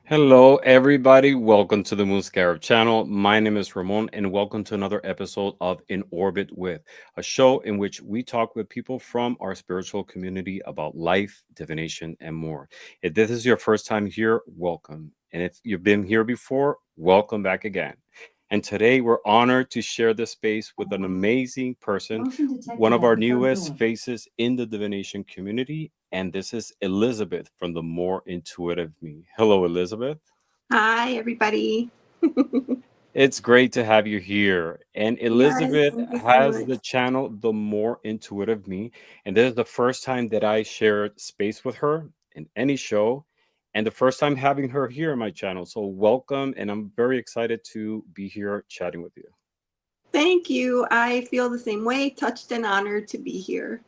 Hello, everybody. Welcome to the Moon Scarab channel. My name is Ramon, and welcome to another episode of In Orbit With, a show in which we talk with people from our spiritual community about life, divination, and more. If this is your first time here, welcome. And if you've been here before, welcome back again. And today we're honored to share this space with an amazing person, Motion one detected of at our the front newest door. faces in the divination community. And this is Elizabeth from the More Intuitive Me. Hello, Elizabeth. Hi, everybody. It's great to have you here. And Yes, Elizabeth thank you so has much. the channel The More Intuitive Me. And this is the first time that I shared space with her in any show. And the first time having her here on my channel. So welcome. And I'm very excited to be here chatting with you. Thank you. I feel the same way, touched and honored to be here.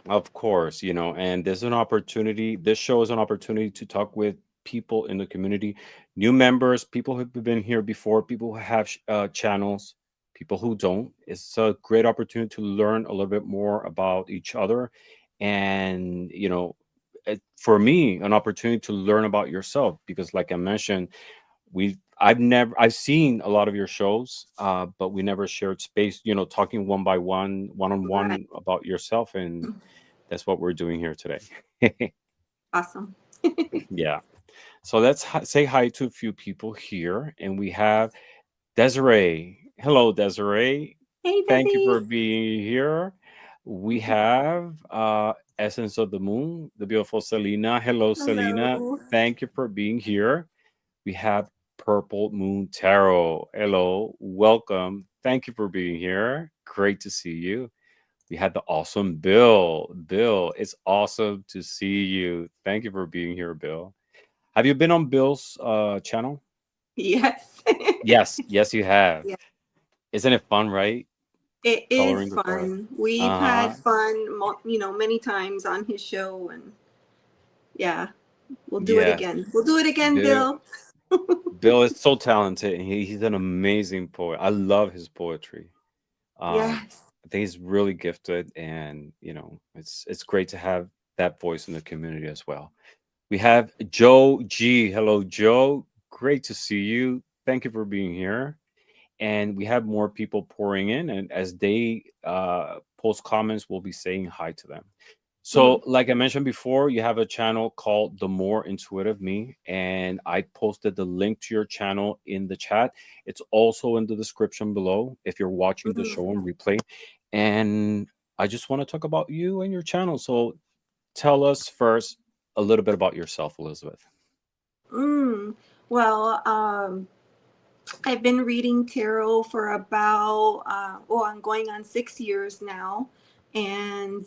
Of course, and there's an opportunity. This show is an opportunity to talk with people in the community, new members, people who've been here before, people who have channels, people who don't. It's a great opportunity to learn a little bit more about each other. And, for me, an opportunity to learn about yourself because, like I mentioned, I've seen a lot of your shows, but we never shared space, talking one by one on Right. one about yourself. And that's what we're doing here today. Awesome. Yeah. So let's say hi to a few people here. And we have Desiree. Hello, Desiree. Hey, Thank you Desi. for being here. We have Essence of the Moon, the beautiful Selena. Hello, Selena. Hello. Thank you for being here. We have Purple Moon Tarot. Hello, welcome. Thank you for being here. Great to see you. We had the awesome Bill. Bill, it's awesome to see you. Thank you for being here, Bill. Have you been on Bill's channel? Yes. Yes, yes, you have. Yeah, Isn't it fun, right? it is Coloring the card. fun. We've Uh-huh. had fun, many times on his show, and yeah, we'll do it Yes. again. We'll do it again, Bill Bill. Bill is so talented and he's an amazing poet. I love his poetry. Yes. I think he's really gifted, and it's great to have that voice in the community as well. We have Joe G. Hello, Joe. Great to see you. Thank you for being here. And we have more people pouring in, and as they post comments, we'll be saying hi to them. Mhm. So, like I mentioned before, you have a channel called The More Intuitive Me, and I posted the link to your channel in the chat. It's also in the description below if you're watching the Mhm. show on replay. And I just want to talk about you and your channel. So, tell us first a little bit about yourself, Elizabeth. Mm. Well, I've been reading tarot for about, I'm going on 6 years now. And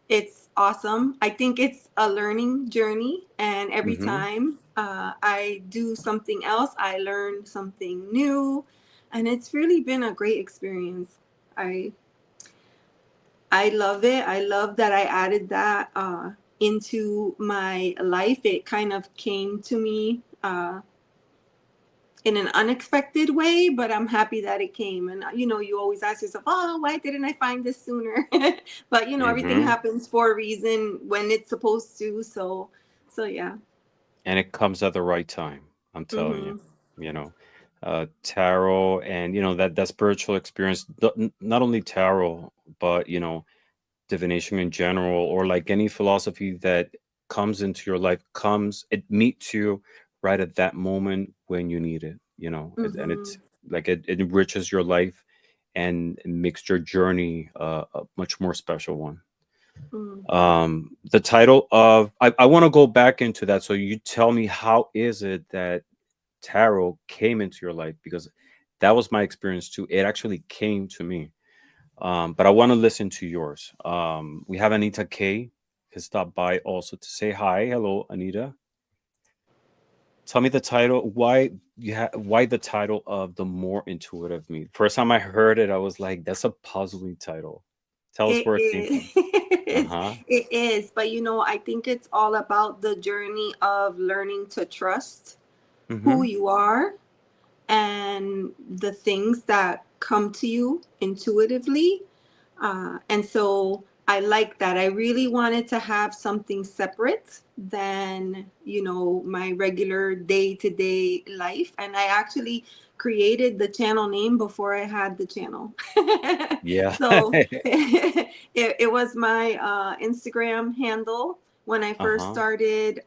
it's awesome. I think it's a learning journey. And every Mm-hmm. time I do something else, I learn something new. And it's really been a great experience. I, I love it. I love that I added that into my life. It kind of came to me. In an unexpected way, but I'm happy that it came. And you always ask yourself, "Oh, why didn't I find this sooner?" But everything Mm-hmm. happens for a reason when it's supposed to. So yeah. And it comes at the right time. I'm telling you, Mhm. you know, tarot and that spiritual experience. Not only tarot, but divination in general, or like any philosophy that comes into your life, it meets you right at that moment when you need it. And it's Mhm. like it enriches your life and it makes your journey a much more special one. Mhm. The title of I want to go back into that, so you tell me, how is it that tarot came into your life? Because that was my experience too. It actually came to me. But I want to listen to yours. We have Anita K has stopped by also to say hi. Hello, Anita. Tell me the title. Why the title of The More Intuitive Me? First time I heard it, I was like, that's a puzzling title. Tell us It where it came is. from. Uh-huh. It is. But I think it's all about the journey of learning to trust who Mm-hmm. you are and the things that come to you intuitively. And so I like that. I really wanted to have something separate than, my regular day to day life. And I actually created the channel name before I had the channel. Yeah. So it was my Instagram handle when I first Uh-huh. started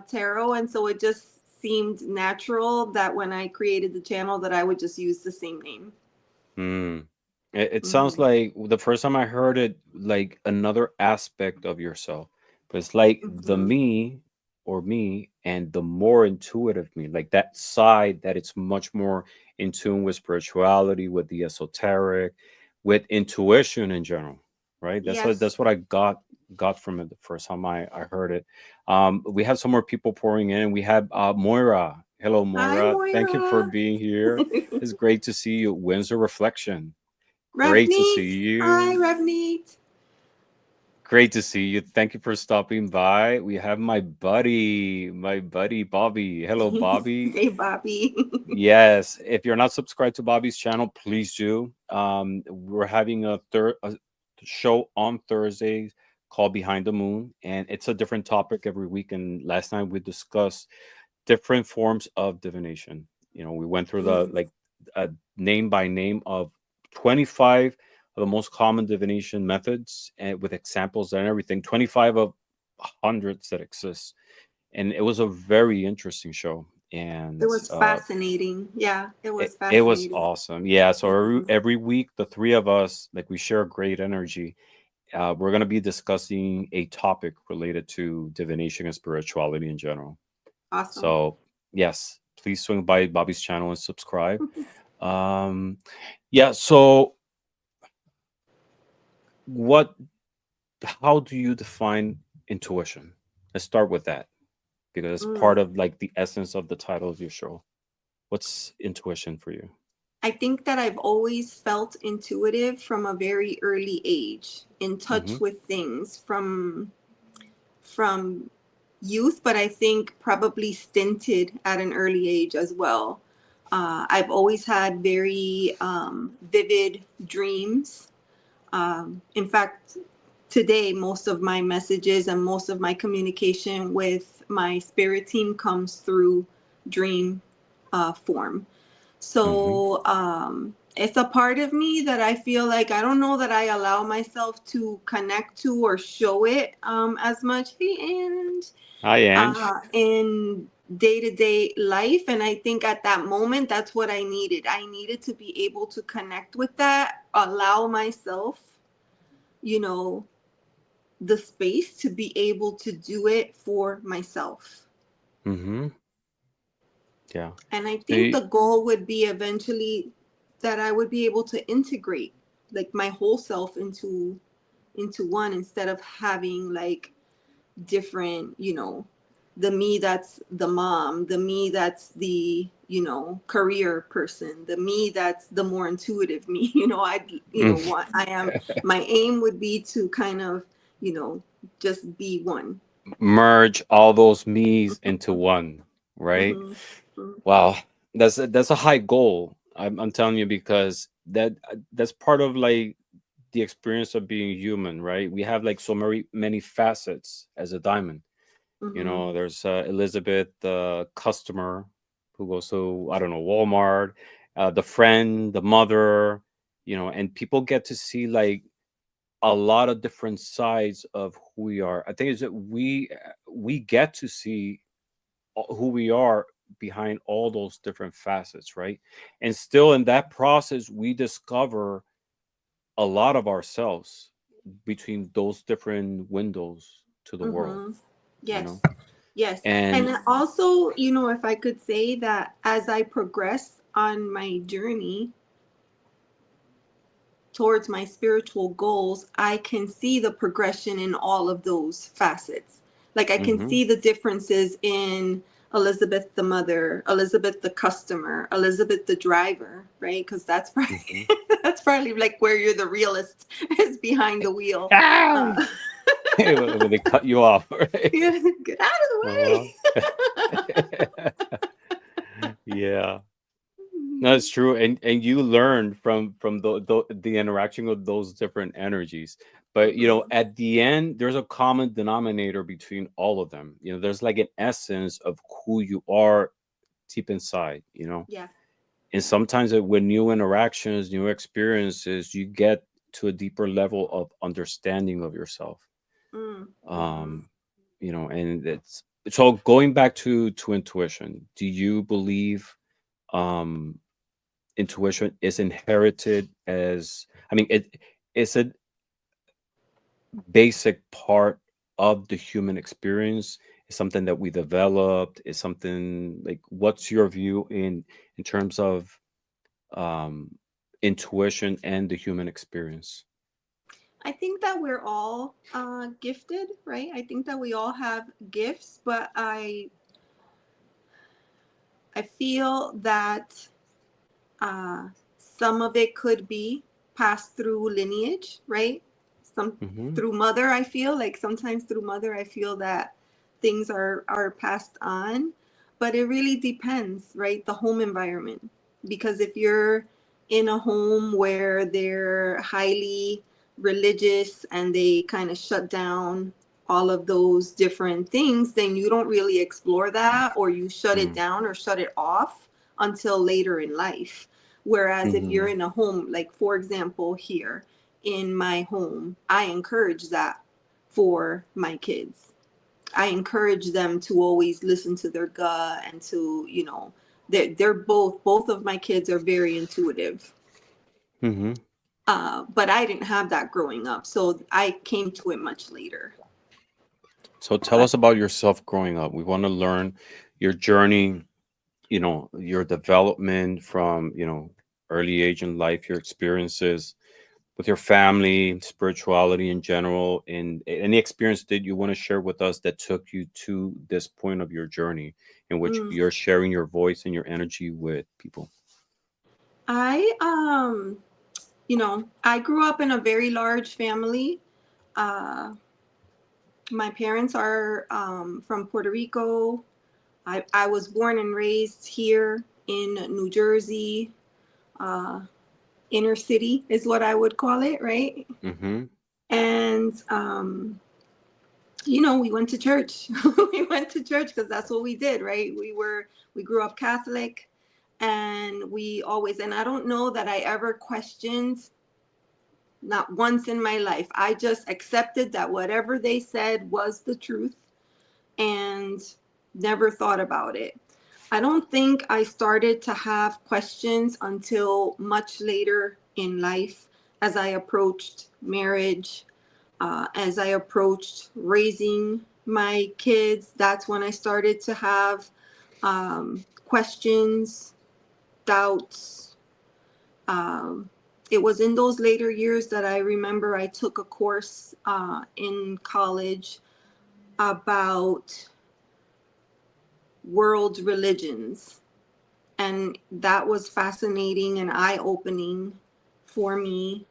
tarot. And so it just seemed natural that when I created the channel that I would just use the same name. Mm. It sounds Hmm. like the first time I heard it, like another aspect of yourself. But it's like the Hmm. me or me and the more intuitive me, like that side that it's much more in tune with spirituality, with the esoteric, with intuition in general, right? Yes. That's what I got from it the first time I heard it. We have some more people pouring in. We have Moira. Hello, Hi, Moira. Thank you for Moira. being here. It's great to see you. Windsor Reflection. Great to see Revneet. Hi, you. Revneet. Great to see you. Thank you for stopping by. We have my buddy Bobby. Hello, Bobby. Hey, Bobby. Yes, if you're not subscribed to Bobby's channel, please do. We're having a show on Thursdays called Behind the Moon, and it's a different topic every week. And last night we discussed different forms of divination. We went through the Mm, like name by name of 25 of the most common divination methods, and with examples and everything. 25 of hundreds that exist, and it was a very interesting show. it And was fascinating. Yeah, it was it was fascinating. awesome. Yeah. So Mhm. every week, the three of us, like we share great energy. We're going to be discussing a topic related to divination and spirituality in general. Awesome. So, yes, please swing by Bobby's channel and subscribe. Um, yeah. So, what? How do you define intuition? Let's start with that because it's part Mm. of like the essence of the title of your show. What's intuition for you? I think that I've always felt intuitive from a very early age, in Mm-hmm. touch with things from youth, but I think probably stinted at an early age as well. I've always had very vivid dreams. In fact, today, most of my messages and most of my communication with my spirit team comes through dream form. Mm-hmm. So it's a part of me that I feel like I don't know that I allow myself to connect to or show it as much. Hey, and Hi, Ange. in day to day life. And I think at that moment, that's what I needed. I needed to be able to connect with that, allow myself, you know, the space to be able to do it for myself. Mm-hmm. Yeah. And I So think the goal would be eventually that I would be able to integrate like my whole self into one, instead of having like different, the me that's the mom, the me that's the, career person, the me that's the more intuitive me. I mm, what I am, my aim would be to kind of, you know, just be one. merge all those me's into one, right? Hmm. Hmm. Wow, that's a high goal. I'm telling you because that's part of like the experience of being human, right? We have like so many facets as a diamond. Hmm. There's Elizabeth, the customer who goes to I don't know Walmart, the friend, the mother, and people get to see like a lot of different sides of who we are. I think is that we get to see who we are behind all those different facets, right? And still in that process, we discover a lot of ourselves between those different windows to the world, Hmm. you know? Yes. Yes. And And also, if I could say that as I progress on my journey towards my spiritual goals, I can see the progression in all of those facets. Like I can hmm see the differences in Elizabeth the mother, Elizabeth the customer, Elizabeth the driver, right? Because that's probably hmm that's probably like where you're the realist is behind the wheel. ah! Uh, when they cut you off, right? yeah, get out of Uh-huh. the way. Yeah. No, it's true, and you learn from the interaction of those different energies. But Mhm. at the end, there's a common denominator between all of them. There's like an essence of who you are deep inside. Yeah. And sometimes with new interactions, new experiences, you get to a deeper level of understanding of yourself. Mm. Mhm. Um, and it's so going back to intuition. Do you believe um intuition is inherited as, I mean, it's a basic part of the human experience? It's something that we developed? Is something like, what's your view in terms of um intuition and the human experience? I think that we're all gifted, right? I think that we all have gifts, but I feel that some of it could be passed through lineage, right? Some Mm-hmm. through mother. I feel like sometimes through mother, I feel that things are passed on, but it really depends, right? The home environment, because if you're in a home where they're highly religious and they kind of shut down all of those different things, then you don't really explore that, or you shut it down or shut it off until later in life. Whereas if Mm-hmm. you're in a home, like for example, here in my home, I encourage that for my kids. I encourage them to always listen to their gut and to, they're both of my kids are very intuitive. Mm-hmm. But I didn't have that growing up. So I came to it much later. So tell But us about yourself growing up. We want to learn your journey, your development from, early age in life, your experiences with your family, spirituality in general, and any experience that you want to share with us that took you to this point of your journey in which mm, you're sharing your voice and your energy with people. I, I grew up in a very large family. Uh, my parents are from Puerto Rico. I was born and raised here in New Jersey. Uh, Inner city is what I would call it, right? Mm-hmm. And, we went to church. We went to church because that's what we did, right? We grew up Catholic, and we always, and I don't know that I ever questioned, not once in my life. I just accepted that whatever they said was the truth and never thought about it. I don't think I started to have questions until much later in life, as I approached marriage, as I approached raising my kids. That's when I started to have questions, doubts. Um, it was in those later years that I remember I took a course in college about world religions. And that was fascinating and eye opening for me.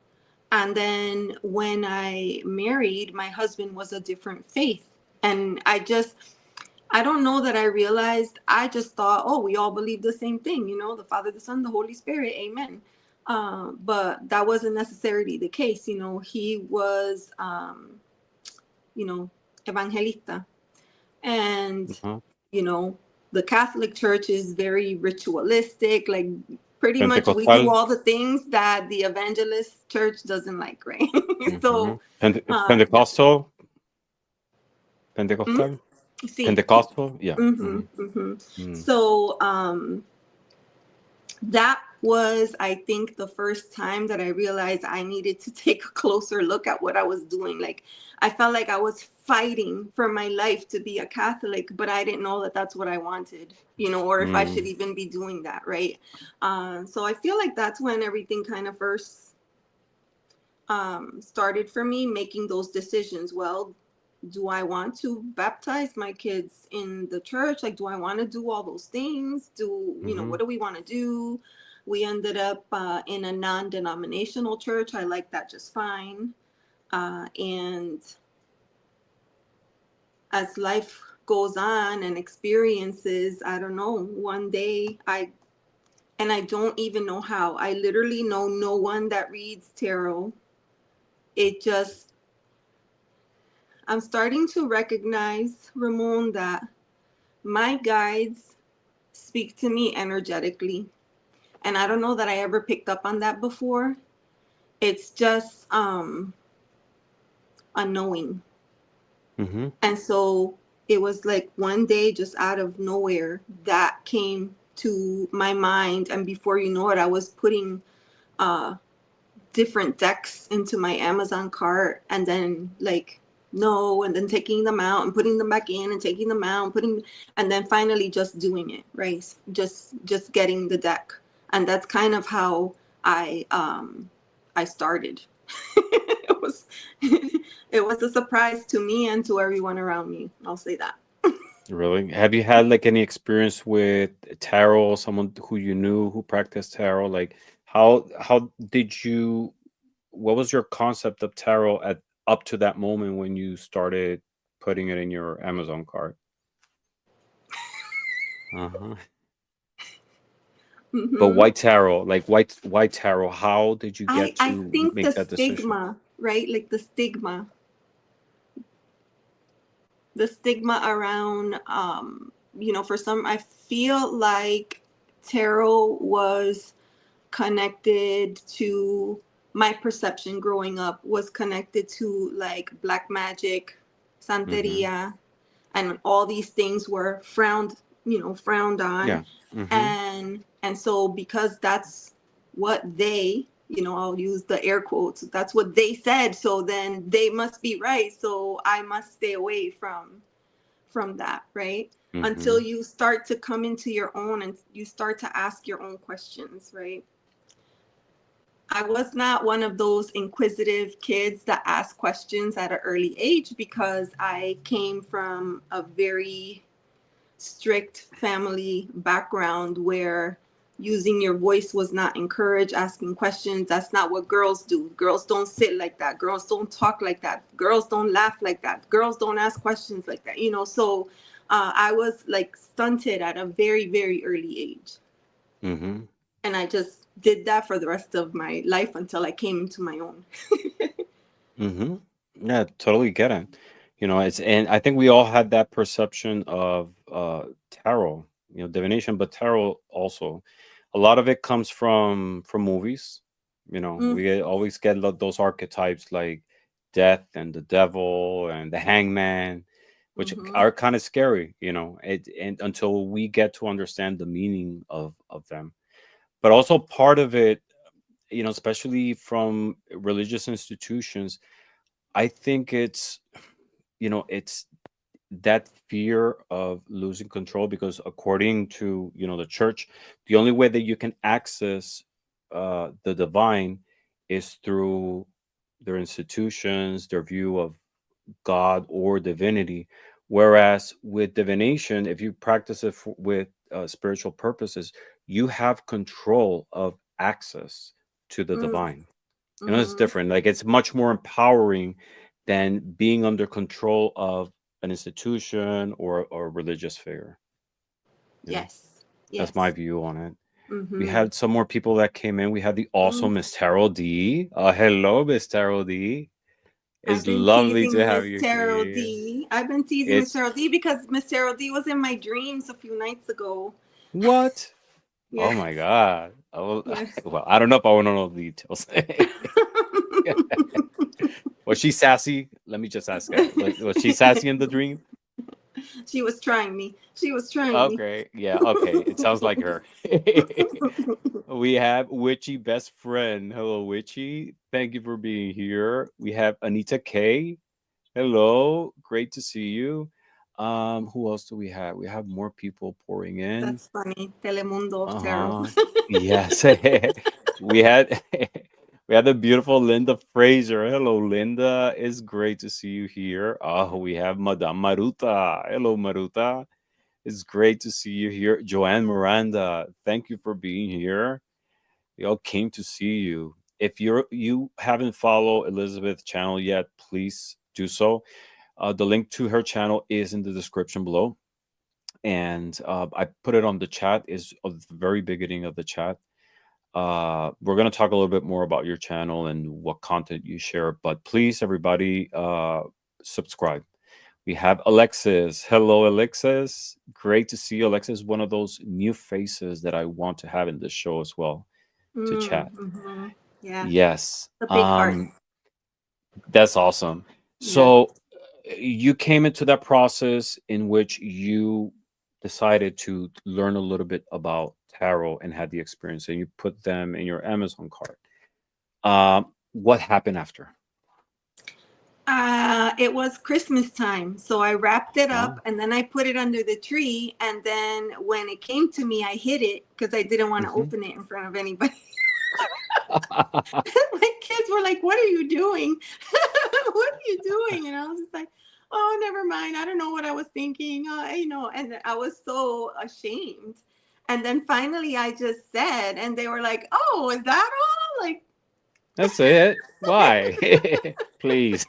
And then when I married, my husband was a different faith. And I don't know that I realized, I just thought, oh, we all believe the same thing, the Father, the Son, the Holy Spirit, amen. But that wasn't necessarily the case. He was, you know, evangelista. And Uh-huh. you know the Catholic Church is very ritualistic, like pretty much we do Pentecostal. all the things that the evangelist church doesn't like, right? Mm-hmm. So yeah. Pentecostal. Mm, Pentecostal. see. Pentecostal. Yeah. Hmm. Mm-hmm. Hmm. Mm-hmm. So that was, I think, the first time that I realized I needed to take a closer look at what I was doing. Like, I felt like I was fighting for my life to be a Catholic, but I didn't know that that's what I wanted, or if I should Mm-hmm. even be doing that, right? So I feel like that's when everything kind of first started for me, making those decisions. Well, do I want to baptize my kids in the church? Like, do I want to do all those things? Mm-hmm. What do we want to do? We ended up in a non denominational church. I like that just fine. And as life goes on and experiences, I don't know, one day I and I don't even know how. I literally know no one that reads tarot. It just, I'm starting to recognize, Ramon, that my guides speak to me energetically. And I don't know that I ever picked up on that before. It's just a knowing. Mm-hmm. And so it was like one day, just out of nowhere, that came to my mind. And before you know it, I was putting uh, different decks into my Amazon cart, and then like no, and then taking them out and putting them back in and taking them out and putting, and then finally just doing it, right? Just getting the deck. And that's kind of how I started. It was it was a surprise to me and to everyone around me. I'll say that. Really? Have you had like any experience with tarot? Someone who you knew who practiced tarot? Like, how did you? What was your concept of tarot at up to that moment when you started putting it in your Amazon cart? Uh-huh. But Hmm. why tarot? Like, why tarot? How did you get I to think the make that decision? stigma, right? Like the stigma around, for some, I feel like tarot was connected to, my perception growing up was connected to like black magic, Mm-hmm. santeria, and all these things were frowned on. Yeah. Mm-hmm. And so because that's what they, I'll use the air quotes, that's what they said, so then they must be right, so I must stay away from that, right? Until Mm-hmm. you start to come into your own and you start to ask your own questions, right? I was not one of those inquisitive kids that ask questions at an early age, because I came from a very strict family background where using your voice was not encouraged, asking questions, that's not what girls do. Girls don't sit like that. Girls don't talk like that. Girls don't laugh like that. Girls don't ask questions like that. So I was like stunted at a very, very early age. Mm-hmm. And I just did that for the rest of my life until I came into my own. Mm-hmm. Yeah, totally get it. It's and I think we all had that perception of tarot, divination, but tarot also. A lot of it comes from movies. Mm, Always get those archetypes like death and the devil and the hangman, which mm-hmm. are kind of scary, and until we get to understand the meaning of them. But also part of it, especially from religious institutions, I think it's that fear of losing control, because according to the church, the only way that you can access the divine is through their institutions, their view of God or divinity. Whereas with divination, if you practice it with spiritual purposes, you have control of access to the Mm, divine. It's mm-hmm. different. Like, it's much more empowering than being under control of an institution or religious figure. You know, Yes, that's my yes. view on it. We Mm-hmm. had some more people that came in. We had the awesome Miss Tarot D. Hello, Miss Tarot D. I've It's been lovely to teasing have Miss you Tarot here. D. I've been teasing Miss It's Tarot D because Miss Tarot D was in my dreams a few nights ago. what? Oh my Yes, God. Oh, yes. well, I don't know if I want to know the details. Was she sassy? Let me just ask that. Was she sassy in the dream? She was trying me. She was trying me. Okay, yeah, okay. It sounds like her. We have Witchy best friend. Hello, Witchy. Thank you for being here. We have Anita K. Hello, great to see you. Who else do we have? We have more people pouring in. That's funny. Telemundo of Tarot. Uh-huh. Yes. we had we had the beautiful Linda Fraser. Hello, Linda. It's great to see you here. Oh, we have Madame Maruta. Hello, Maruta. It's great to see you here. Joanne Miranda, thank you for being here. We all came to see you. If you haven't followed Elizabeth's channel yet, please do so. The link to her channel is in the description below. and I put it on the chat. Is at the very beginning of the chat. We're gonna talk a little bit more about your channel and what content you share, but please, everybody, subscribe. We have Alexis. Hello, Alexis. Great to see you. Alexis is one of those new faces that I want to have in this show as well to chat. Mm-hmm. Yeah, Yes. the big heart. That's awesome. Yeah. So you came into that process in which you decided to learn a little bit about tarot and had the experience, and you put them in your Amazon cart. What happened after? It was Christmas time, so I wrapped it Uh-huh. up and then I put it under the tree. And then when it came to me, I hid it because I didn't want to Hmm. open it in front of anybody. My kids were like, "What are you doing? What are you doing?" And I was just like, "Oh, never mind. I don't know what I was thinking." And I was so ashamed. And then finally, I just said, and they were like, "Oh, is that all?" Like, That's it. Why? Please.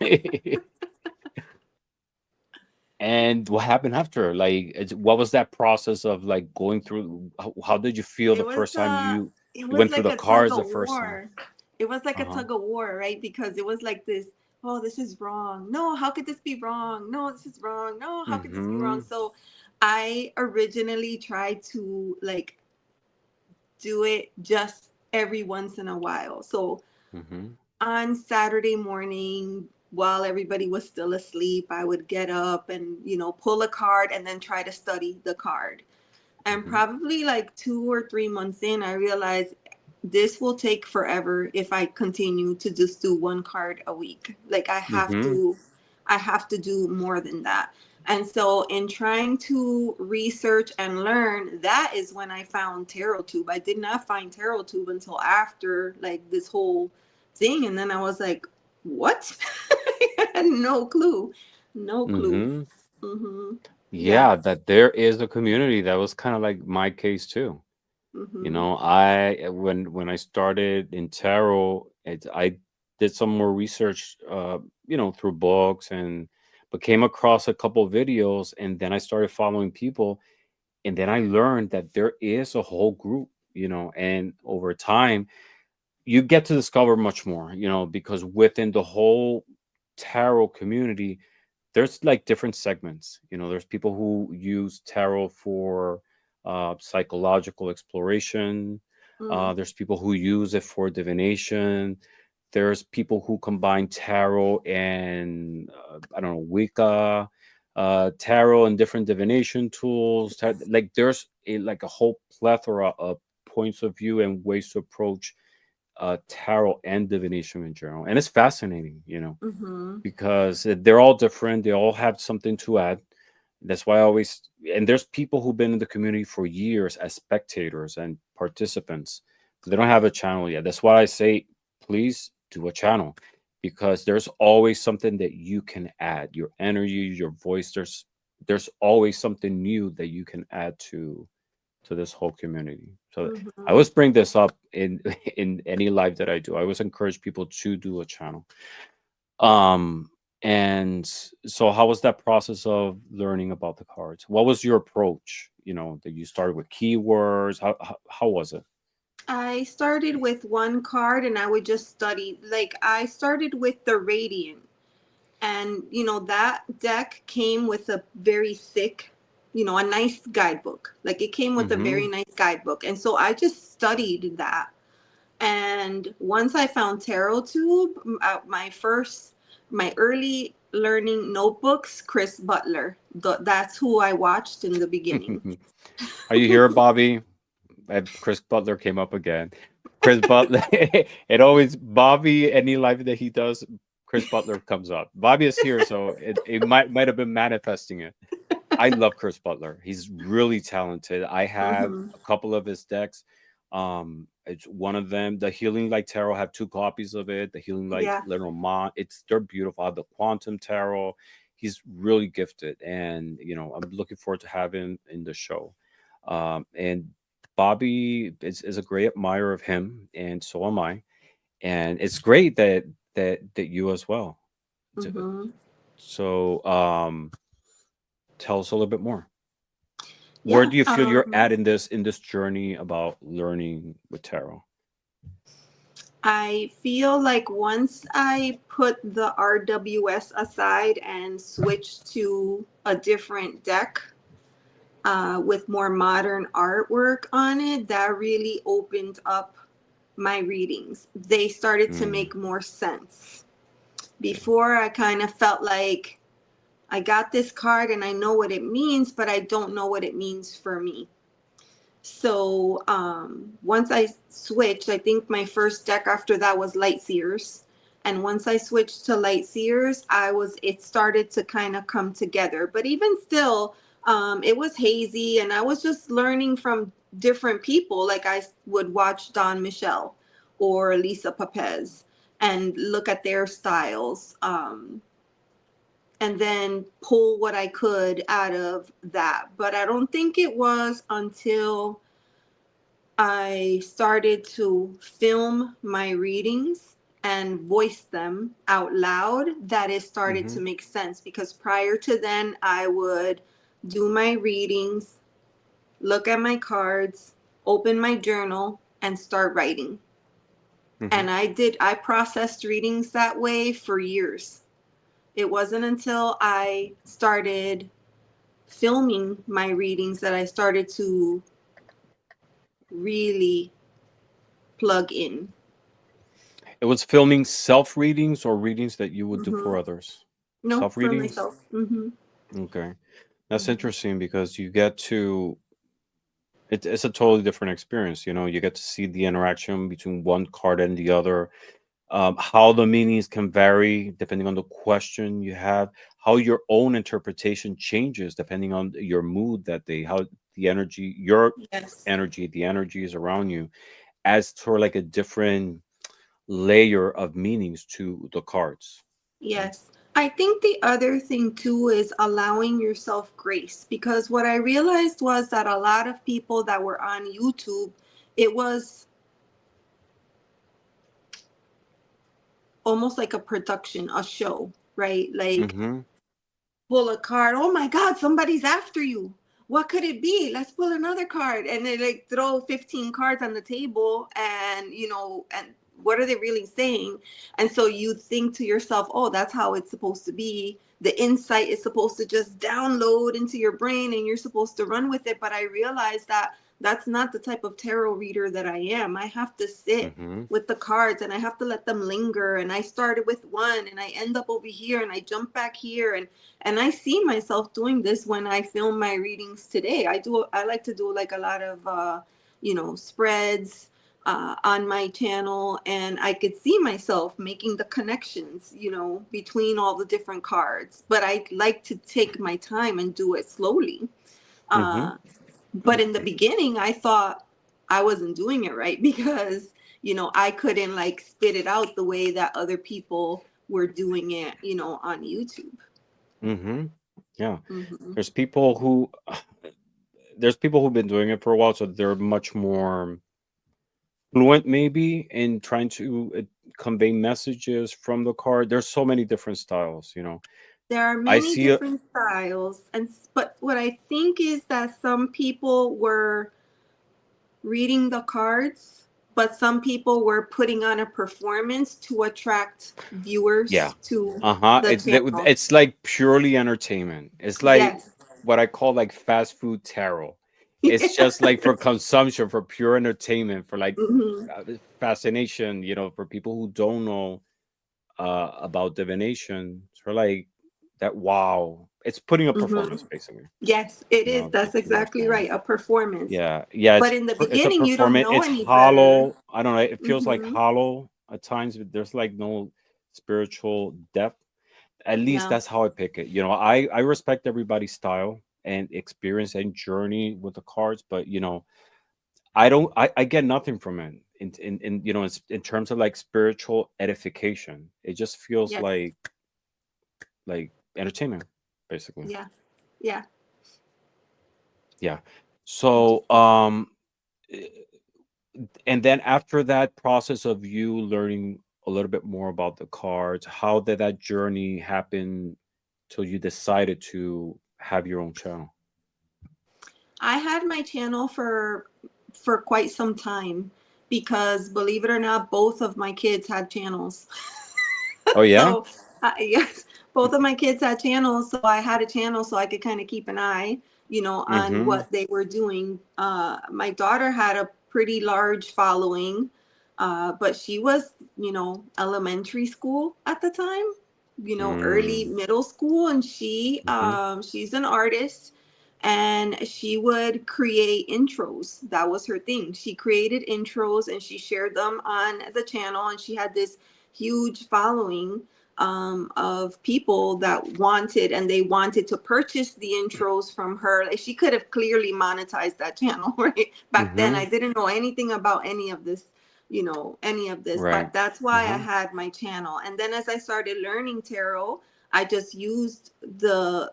And what happened after? Like, what was that process of like going through? How did you feel it the was first time it you was went through like the a tug cards of the first time? war. It was like Uh a huh. tug of war, right? Because it was like this, oh, this is wrong. No, how could this be wrong? No, this is wrong. No, how could this be wrong? Mm-hmm. So I originally tried to like do it just every once in a while. So Mm-hmm. on Saturday morning, while everybody was still asleep, I would get up and, pull a card and then try to study the card. And Mm-hmm. probably like 2 or 3 months in, I realized this will take forever if I continue to just do one card a week. Like Mm-hmm. I have to do more than that. And so in trying to research and learn, that is when I found Tarot Tube. I did not find Tarot Tube until after like this whole thing. And then I was like, what? I had no clue. No clue. Mm-hmm. Mm-hmm. Yeah. Yeah, that there is a community. That was kind of like my case too. You Mm-hmm. know, I when I started in tarot, I did some more research, through books and but came across a couple of videos, and then I started following people, and then I learned that there is a whole group, and over time you get to discover much more, because within the whole tarot community there's like different segments. There's people who use tarot for psychological exploration. Mm. There's people who use it for divination. There's people who combine tarot and I don't know, Wicca, tarot and different divination tools. Like there's like a whole plethora of points of view and ways to approach tarot and divination in general, and it's fascinating. Mhm. Because they're all different. They all have something to add. That's why I always, and there's people who've been in the community for years as spectators and participants. They don't have a channel yet. That's why I say, please do a channel, because there's always something that you can add. Your energy, your voice. There's always something new that you can add to this whole community. So I Mhm. always bring this up in in any live that I do. I always encourage people to do a channel. um, and so how was that process of learning about the cards? What was your approach? That you started with keywords. How was it? I started with one card and I would just study. Like I started with the Radiant, and that deck came with a very thick, a nice guidebook. Like it came with a Mm-hmm. very nice guidebook, and so I just studied that. And once I found Tarot Tube, my early learning notebooks, Chris Butler. That's who I watched in the beginning. Are you here, Bobby? Chris Butler came up again. Chris Butler. It always Bobby. Any live that he does, Chris Butler comes up. Bobby is here, so it might have been manifesting it. I love Chris Butler. He's really talented. I have Hmm. a couple of his decks. It's one of them. The Healing Light Tarot. I have two copies of it. The Healing Light Yeah. Lenormand. They're beautiful. I have the Quantum Tarot. He's really gifted, and I'm looking forward to having him in the show. And Bobby is a great admirer of him, and so am I. And it's great that you as well. Hmm. So tell us a little bit more. Where Yeah. do you feel you're at in this journey about learning with tarot? I feel like once I put the RWS aside and switched to a different deck with more modern artwork on it, that really opened up my readings. They started to Mm, make more sense. Before, I kind of felt like I got this card and I know what it means, but I don't know what it means for me. So once I switched, I think my first deck after that was Light Seers. And once I switched to Light Seers, it started to kind of come together. But even still, it was hazy and I was just learning from different people. Like I would watch Don Michelle or Lisa Papez and look at their styles. And then pull what I could out of that. But I don't think it was until I started to film my readings and voice them out loud that it started mm-hmm, to make sense, because prior to then I would do my readings, look at my cards, open my journal and start writing. mm-hmm. And I processed readings that way for years. It wasn't until I started filming my readings that I started to really plug in. It was filming self readings or readings that you would do Hmm. for others. No, Self for readings. myself. Hmm. Okay, that's Hmm. interesting because you get to. It's a totally different experience. You know, you get to see the interaction between one card and the other, how the meanings can vary depending on the question you have, how your own interpretation changes depending on your mood that day, how the energy, your Yes. energy, the energies around you, adds sort of like a different layer of meanings to the cards. Yes. I think the other thing too is allowing yourself grace, because what I realized was that a lot of people that were on YouTube, it was almost like a production, a show, right? Like Mm-hmm. pull a card. Oh my God, somebody's after you. What could it be? Let's pull another card. And they like throw 15 cards on the table and, and what are they really saying? And so you think to yourself, oh, that's how it's supposed to be. The insight is supposed to just download into your brain and you're supposed to run with it. But I realized that that's not the type of tarot reader that I am. I have to sit Mm-hmm. with the cards and I have to let them linger. And I started with one and I end up over here and I jump back here. And I see myself doing this when I film my readings today. I like to do like a lot of spreads on my channel, and I could see myself making the connections, between all the different cards. But I like to take my time and do it slowly. Mm-hmm. uh but in the beginning I thought I wasn't doing it right because I couldn't like spit it out the way that other people were doing it, on YouTube. Mm-hmm. Yeah. Hmm. There's people who there's people who've been doing it for a while, so they're much more fluent maybe in trying to convey messages from the card. There's so many different styles, you know. There are I many see a different styles, but what I think is that some people were reading the cards, but some people were putting on a performance to attract yeah. viewers to Uh-huh. the channel. It's like purely entertainment. It's like Yes. what I call like fast food tarot. It's just like for consumption, for pure entertainment, for like Hmm. fascination, you know, for people who don't know about divination. For like that wow. It's putting a Hmm. performance basically, Yes, it you is. know, That's to what I'm exactly saying. right. A performance. Yeah, yeah, But in the it's a beginning, you don't performance. know It's any better. hollow. I don't know. It feels like Hmm. hollow at times. But there's like no spiritual depth. At least No. that's how I pick it. You know, I respect everybody's style and experience and journey with the cards, but you know, I don't. I get nothing from it in you know in terms of like spiritual edification. It just feels Yes. like entertainment, basically. Yeah. Yeah. Yeah. It just So and then after that process of you learning a little bit more about the cards, how did that journey happen till you decided to have your own channel? I had my channel for quite some time because, believe it or not, both of my kids had channels. Oh yeah. So yes, both of my kids had channels, so I had a channel so I could kind of keep an eye, on Mm-hmm. what they were doing. My daughter had a pretty large following, but she was, elementary school at the time, early Mm. middle school, and Mm-hmm. she's an artist. And she would create intros. That was her thing. She created intros and she shared them on the channel. And she had this huge following, of people that wanted, and they wanted to purchase the intros from her. Like, she could have clearly monetized that channel, right? Back then, Mm-hmm. I didn't know anything about any of this, Right. but that's why I Mm-hmm. had my channel. And then as I started learning tarot, I just used the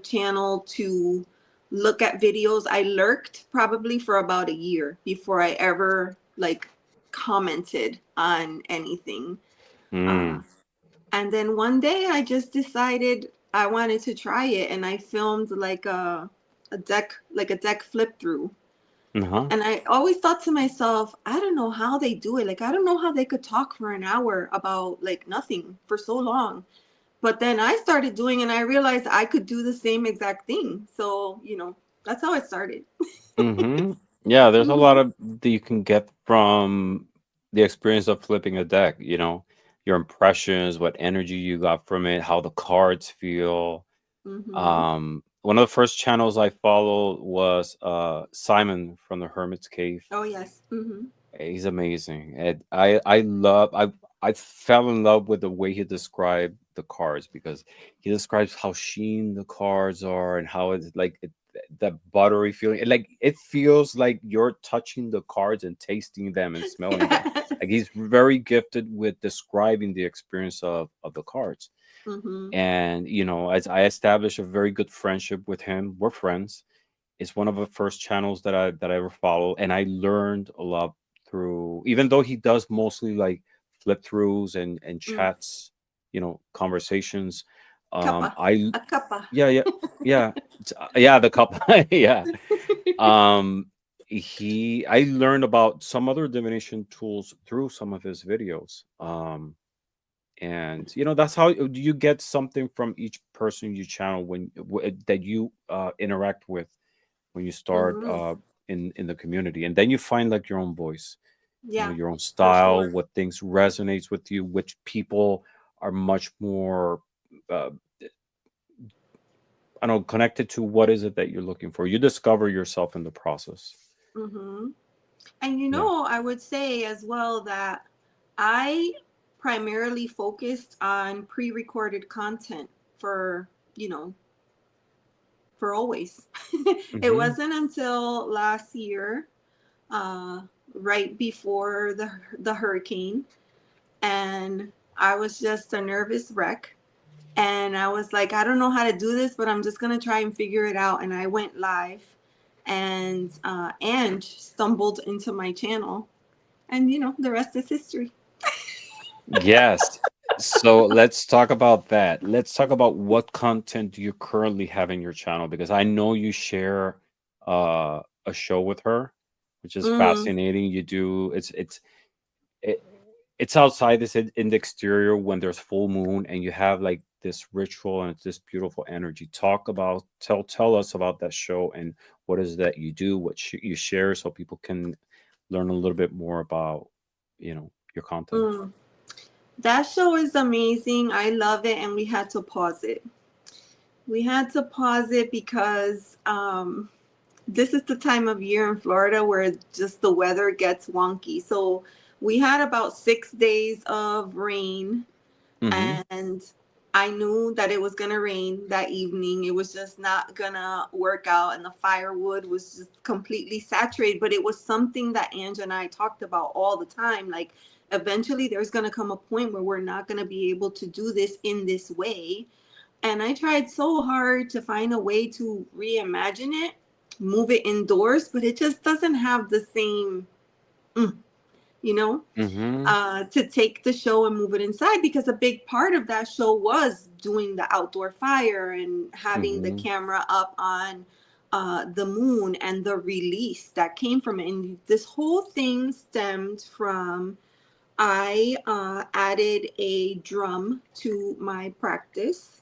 channel to look at videos. I lurked probably for about a year before I ever like commented on anything. Uh, Mm. and then one day I just decided I wanted to try it, and I filmed like a deck flip through. Uh-huh. And I always thought to myself, I don't know how they do it. Like, I don't know how they could talk for an hour about like nothing for so long. But then I started doing, and I realized I could do the same exact thing. So, that's how it started. Mm-hmm. Yeah, there's a lot Mhm. of that you can get from the experience of flipping a deck, your impressions, what energy you got from it, how the cards feel. Mhm. One of the first channels I followed was Simon from the Hermit's Cave. Oh yes. Mhm. He's amazing. And I fell in love with the way he described the cards because he describes how sheen the cards are and how it's like that buttery feeling. It feels like you're touching the cards and tasting them and smelling them. Yes. Like he's very gifted with describing the experience of the cards. Mhm. And as I established a very good friendship with him, we're friends. It's one of the first channels that I ever followed, and I learned a lot through. Even though he does mostly like flip throughs and Mm. chats, conversations. Kappa. I A kappa. Yeah, yeah, yeah, yeah. The couple, yeah. Um, I learned about some other divination tools through some of his videos. And that's how you get something from each person you channel that you interact with when you start Mhm. in the community, and then you find like your own voice, Yeah, your own for style, sure. what things resonates with you, which people are much more uh, I don't know, connected to what is it that you're looking for. You discover yourself in the process. Mhm. And Yeah. I would say as well that I primarily focused on pre-recorded content for, you know, for always. It Mm-hmm. wasn't until last year, uh, right before the hurricane, and I was just a nervous wreck. And I was like, I don't know how to do this, but I'm just gonna try and figure it out. And I went live, and Ange stumbled into my channel, and the rest is history. Yes. So let's talk about that. Let's talk about what content do you currently have in your channel, because I know you share a show with her, which is Mm, fascinating. You do it, it's outside, this in the exterior when there's full moon and you have like this ritual and it's this beautiful energy. Tell us about that show and what is that you do, what you share, so people can learn a little bit more about your content. mm. That show is amazing. I love it, and we had to pause it. We had to pause it because this is the time of year in Florida where just the weather gets wonky. So we had about 6 days of rain, Mm-hmm. and I knew that it was gonna rain that evening. It was just not gonna work out, and the firewood was just completely saturated. But it was something that Ange and I talked about all the time. Like, eventually, there's gonna come a point where we're not gonna be able to do this in this way. And I tried so hard to find a way to reimagine it, move it indoors, but it just doesn't have the same, mm, you know Mm-hmm. to take the show and move it inside, because a big part of that show was doing the outdoor fire and having the Mm-hmm. camera up on the moon and the release that came from it. And this whole thing stemmed from I added a drum to my practice.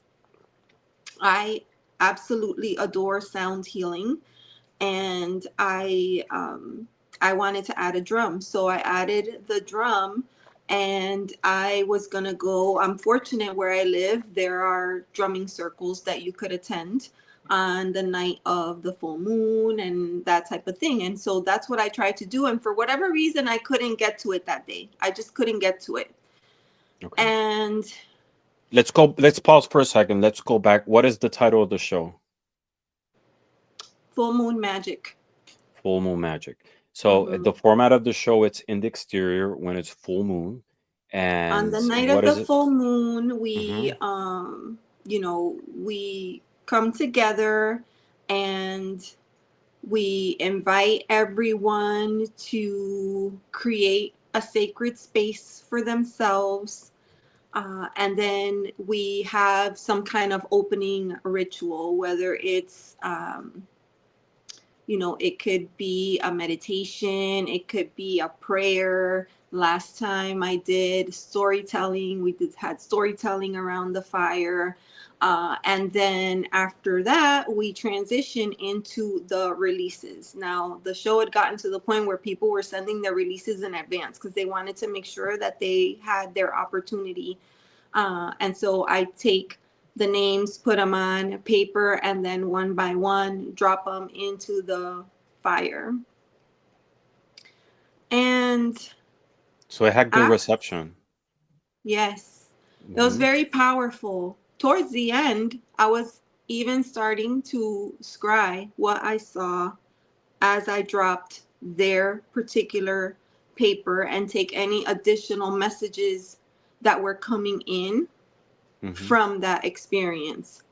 I absolutely adore sound healing, and I wanted to add a drum, so I added the drum. And I was gonna go. I'm fortunate where I live. There are drumming circles that you could attend on the night of the full moon and that type of thing. And so that's what I tried to do. And for whatever reason, I couldn't get to it that day. I just couldn't get to it. Okay. And Let's go. Let's pause for a second. Let's go back. What is the title of the show? full moon magic. Full Moon Magic. So Hmm. the format of the show, it's in the exterior when it's full moon. On And the night what of the is it? full moon, Mm-hmm. we come together and we invite everyone to create a sacred space for themselves. And then we have some kind of opening ritual, whether it's it could be a meditation, it could be a prayer. Last time I did storytelling, we did had storytelling around the fire. And then after that, we transition into the releases. Now, the show had gotten to the point where people were sending their releases in advance because they wanted to make sure that they had their opportunity. And so I take the names, put them on paper, and then one by one drop them into the fire. And So it had good after, reception. yes, it was Mm-hmm. very powerful. Towards the end, I was even starting to scry what I saw as I dropped their particular paper and take any additional messages that were coming in Mm-hmm. from that experience.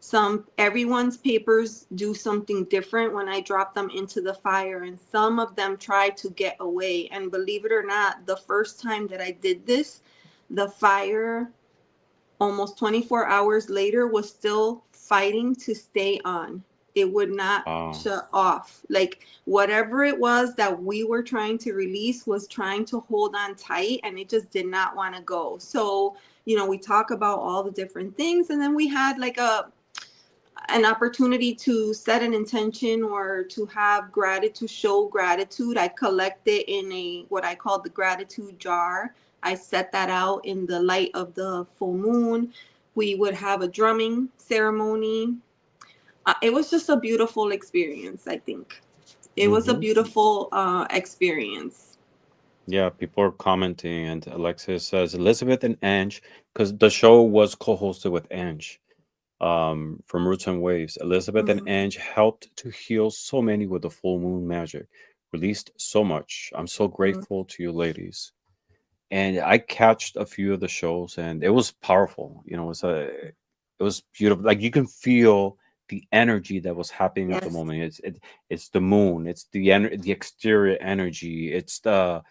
Some Everyone's papers do something different when I drop them into the fire, and some of them try to get away. And believe it or not, the first time that I did this, the fire almost 24 hours later was still fighting to stay on. It would not Wow. shut off. Like whatever it was that we were trying to release was trying to hold on tight, and it just did not want to go. So, we talk about all the different things, and then we had like an opportunity to set an intention or to have gratitude, show gratitude. I collect it in a what I call the gratitude jar. I set that out in the light of the full moon. We would have a drumming ceremony. It was just a beautiful experience, I think. It was a Mm-hmm. beautiful experience. Yeah, people are commenting, and Alexis says Elizabeth and Ange, because the show was co-hosted with Ange, from Roots and Waves. Elizabeth and Mhm. Ange helped to heal so many with the full moon magic, released so much. I'm so grateful to you, ladies. And I catched a few of the shows, and it was powerful. It was beautiful. Like you can feel the energy that was happening at the Yes. moment. It's the moon. It's the exterior energy. It's the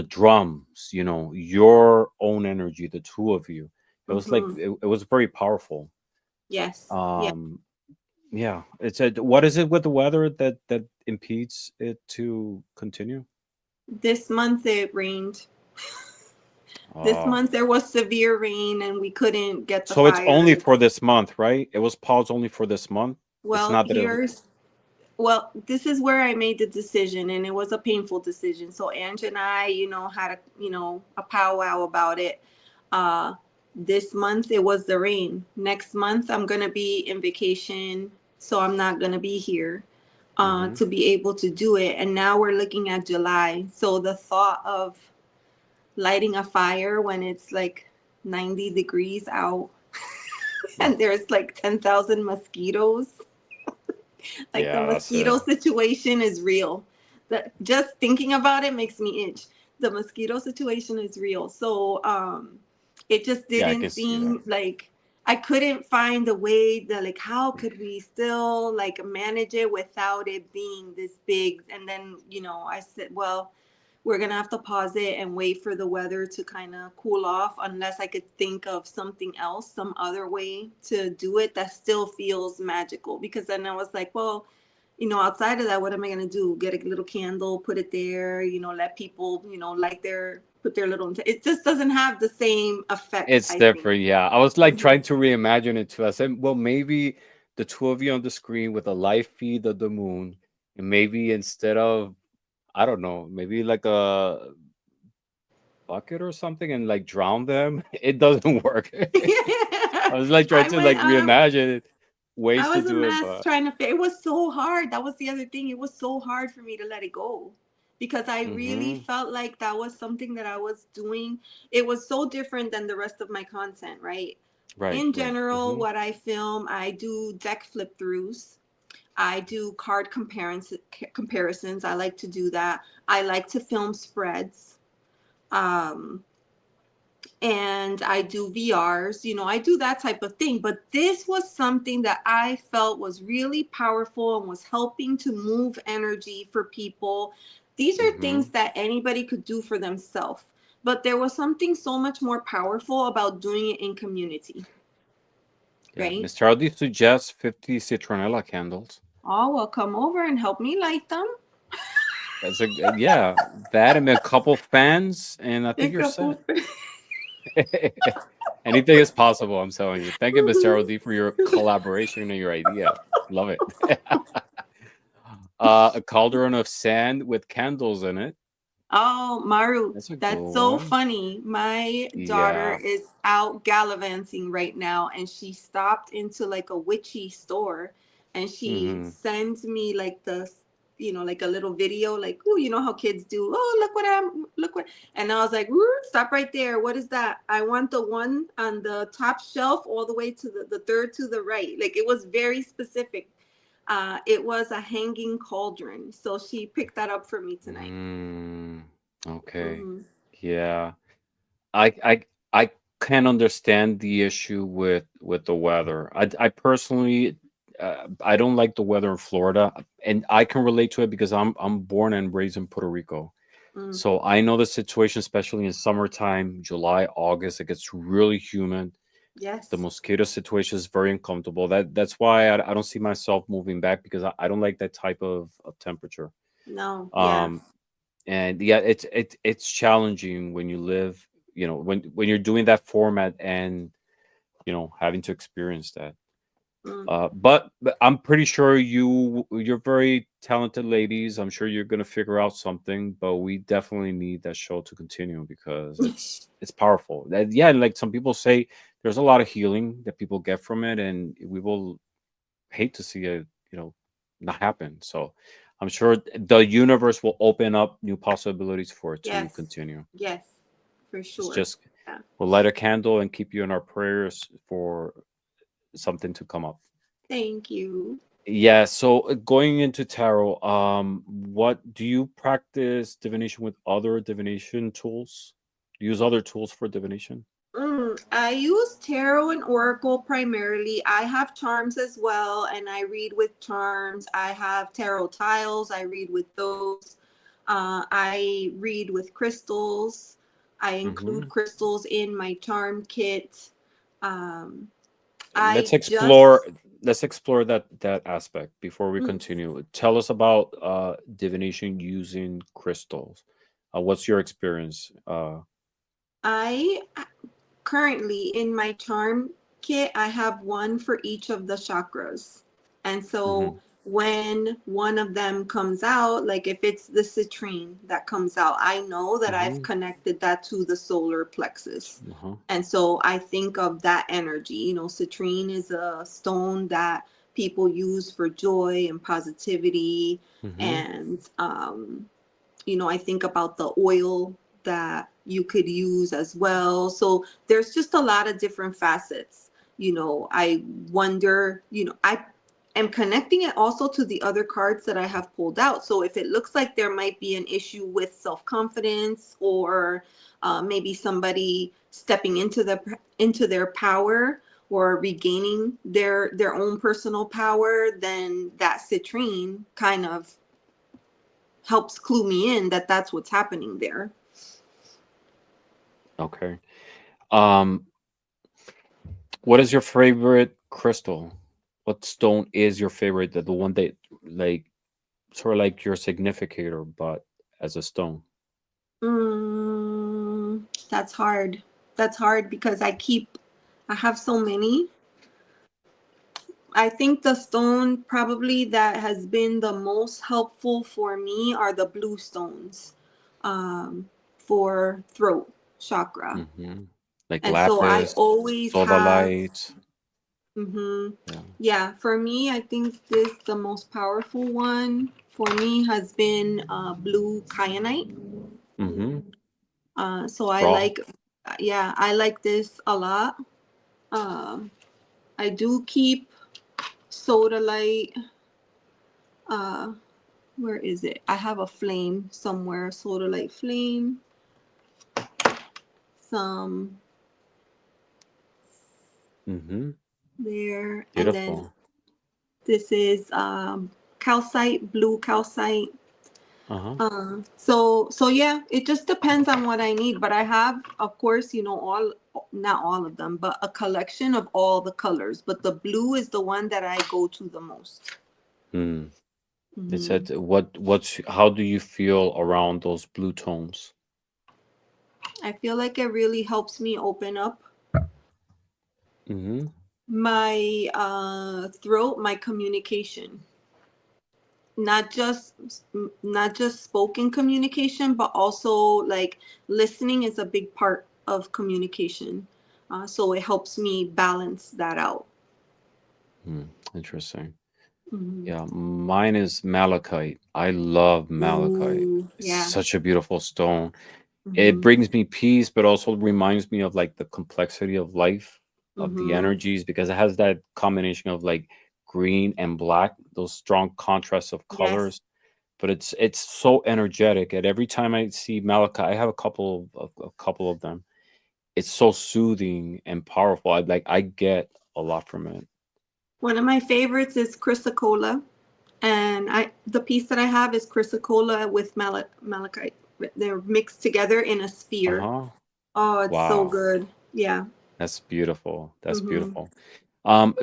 drums. Your own energy. The two of you. It was like Hmm. it was very powerful. Yes. Yeah. Um, yeah. It's a what is it with the weather that impedes it to continue? This month it rained. This Oh. month there was severe rain and we couldn't get the So it's only for fires. this month, right? It was paused only for this month. It's Well, not that it was. this is where I made the decision, and it was a painful decision. So Ange and I, had a powwow about it. Uh, this month it was the rain. Next month I'm gonna be in vacation, so I'm not gonna be here Hmm. to be able to do it. And now we're looking at July. So the thought of lighting a fire when it's like 90 degrees out and there's like 10,000 mosquitoes. Like the Yeah, that's it. mosquito situation is real. Just thinking about it makes me itch. The mosquito situation is real. So it just Yeah, I didn't can see that. seem like I couldn't find a way that like how could we still like manage it without it being this big. And then, I said, well, we're gonna have to pause it and wait for the weather to kind of cool off unless I could think of something else, some other way to do it that still feels magical. Because then I was like, well, outside of that, what am I gonna do? Get a little candle, put it there, let people, light their put their little. It just doesn't have the same effect, It's I think. different, yeah. I was like Hmm. trying to reimagine it too. I said, well, maybe the two of you on the screen with a live feed of the moon, and maybe instead of, I don't know, maybe like a bucket or something and like drown them. It doesn't work. I was like trying I to went. like reimagine I ways to was a do it, mess but trying to. It was so hard. That was the other thing. It was so hard for me to let it go because I really mm-hmm. felt like that was something that I was doing. It was so different than the rest of my content, right? Right, In right. general, Mm-hmm. what I film, I do deck flip throughs. I do card comparisons. I like to do that. I like to film spreads. Um, and I do VRs, I do that type of thing. But this was something that I felt was really powerful and was helping to move energy for people. These are Mm-hmm. things that anybody could do for themselves. But there was something so much more powerful about doing it in community, Yeah. right? Mr. Aldi suggests 50 citronella candles. Oh, well, come over and help me light them. That's a yeah, that and a couple fans, and I think A you're set. couple. Anything is possible, I'm telling you. Thank you, Mr. Aldi, for your collaboration and your idea. Love it. A cauldron of sand with candles in it. Oh, Maru, That's a that's good so one. funny. My daughter Yeah. is out gallivanting right now, and she stopped into like a witchy store, and she Mm-hmm. sends me like like a little video, like, oh, how kids do. Oh, look what. And I was like, "Woo, stop right there. What is that? I want the one on the top shelf, all the way to the third to the right. Like it was very specific. It was a hanging cauldron, so she picked that up for me tonight. Mm, okay. Hmm. Yeah. I can understand the issue with the weather. I personally I don't like the weather in Florida, and I can relate to it because I'm born and raised in Puerto Rico. Mm. So I know the situation, especially in summertime, July, August, it gets really humid. The Yes. mosquito situation is very uncomfortable. That's why I don't see myself moving back because I don't like that type of temperature. No. Yeah. Um, and yeah, it's challenging when you live, when you're doing that format and having to experience that. Mm. But I'm pretty sure you're very talented ladies. I'm sure you're gonna figure out something. But we definitely need that show to continue because it's powerful. Yeah, and like some people say, there's a lot of healing that people get from it, and we will hate to see it, not happen. So I'm sure the universe will open up new possibilities for it to Yes. continue. Yes. For It's sure. just Yeah. we'll light a candle and keep you in our prayers for something to come up. Thank you. Yeah, so going into tarot, what do you practice divination with other divination tools? Use other tools for divination? I use tarot and oracle primarily. I have charms as well, and I read with charms. I have tarot tiles. I read with those. I read with crystals. I include Hmm. crystals in my charm kit. Um, Let's I explore just let's explore that aspect before we mm, continue. Tell us about divination using crystals. What's your experience? I currently in my charm kit, I have one for each of the chakras. And Hmm. so when one of them comes out, like if it's the citrine that comes out, I know that I've Hmm. connected that to the solar plexus. Uh-huh. And so I think of that energy. Citrine is a stone that people use for joy and positivity. Hmm. And I think about the oil that you could use as well. So there's just a lot of different facets. I wonder, I am connecting it also to the other cards that I have pulled out. So if it looks like there might be an issue with self-confidence, or maybe somebody stepping into their power, or regaining their own personal power, then that citrine kind of helps clue me in that that's what's happening there. Okay. Um, what is your favorite crystal? What stone is your favorite? The one that like sort of like your significator, but as a stone? That's hard. That's hard because I have so many. I think the stone probably that has been the most helpful for me are the blue stones, for throat chakra. Hmm. Like And so I lapis, always have, sodalite. hmm Yeah. yeah, for me, I think this, the most powerful one for me has been blue kyanite. Mm-hmm. So I Raw. like, yeah, I like this a lot. Um, I do keep sodalite. Uh, where is it? I have a flame somewhere, sodalite flame. Some Mm-hmm. there, and then Beautiful. this is calcite, blue calcite. Uh-huh. So yeah, it just depends on what I need. But I have, of course, all, not all of them, but a collection of all the colors. But the blue is the one that I go to the most. Hmm. It Hmm. said what's how do you feel around those blue tones? I feel like it really helps me open up Mm-hmm. my throat, my communication. Not just not just spoken communication, but also like listening is a big part of communication. So it helps me balance that out. Hmm. Interesting. Hmm. Yeah, mine is malachite. I love malachite. Ooh, It's yeah. such a beautiful stone. It Hmm. brings me peace, but also reminds me of like the complexity of life, of the Hmm. energies, because it has that combination of like green and black, those strong contrasts of Yes. colors. But it's so energetic. And every time I see malachite, I have a couple of them. It's so soothing and powerful. I get a lot from it. One of my favorites is chrysocolla, and I the piece that I have is chrysocolla with malachite. They're mixed together in a Uh sphere. huh. Oh, it's so Wow. good. Yeah. That's beautiful. That's Hmm. beautiful.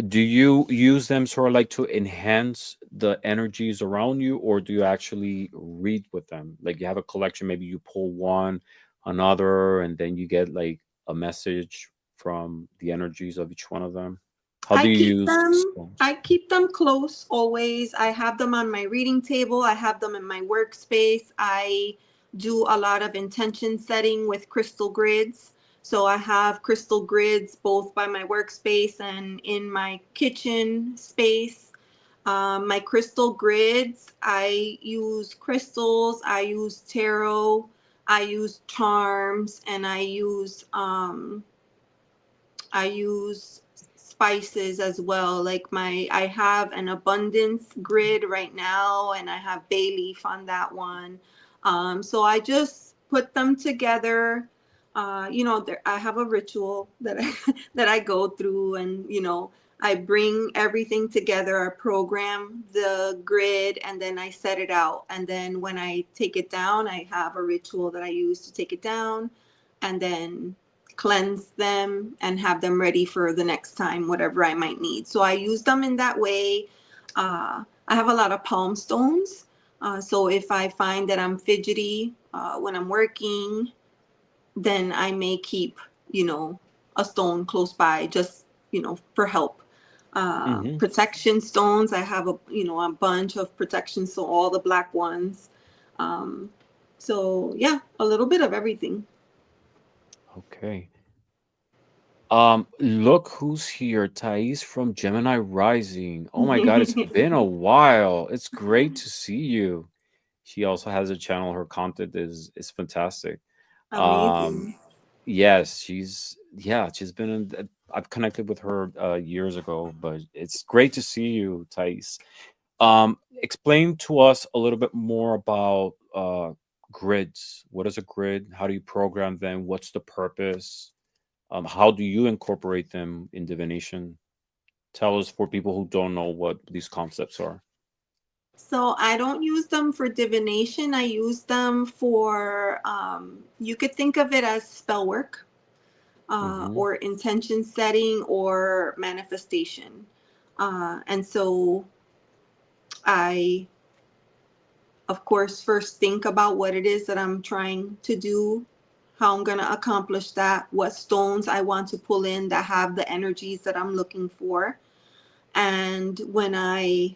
Do you use them sort of like to enhance the energies around you, or do you actually read with them? Like you have a collection, maybe you pull one, another, and then you get like a message from the energies of each one of them. How I do you keep use them. stones? I keep them close always. I have them on my reading table. I have them in my workspace. I do a lot of intention setting with crystal grids. So I have crystal grids both by my workspace and in my kitchen space. My crystal grids, I use crystals, I use tarot, I use charms, and I use spices as well. Like I have an abundance grid right now, and I have bay leaf on that one. So I just put them together. I have a ritual that that I go through, and I bring everything together. I program the grid, and then I set it out. And then when I take it down, I have a ritual that I use to take it down, and then cleanse them and have them ready for the next time, whatever I might need. So I use them in that way. I have a lot of palm stones. So if I find that I'm fidgety when I'm working, then I may keep, you know, a stone close by just, for help. Hmm. Protection stones, I have a bunch of protection, so all the black ones. Um, so yeah, a little bit of everything. Okay. Look who's here, Thais from Gemini Rising. Oh my God, it's been a while. It's great to see you. She also has a channel. Her content is fantastic. Um, Amazing. yes, she's been I've connected with her years ago, but it's great to see you, Thais. Explain to us a little bit more about grids. What is a grid? How do you program them? What's the purpose? How do you incorporate them in divination? Tell us for people who don't know what these concepts are. So I don't use them for divination. I use them for, you could think of it as spell work, Mm-hmm. or intention setting or manifestation. And so I, of course, first think about what it is that I'm trying to do, how I'm going to accomplish that, what stones I want to pull in that have the energies that I'm looking for. And when I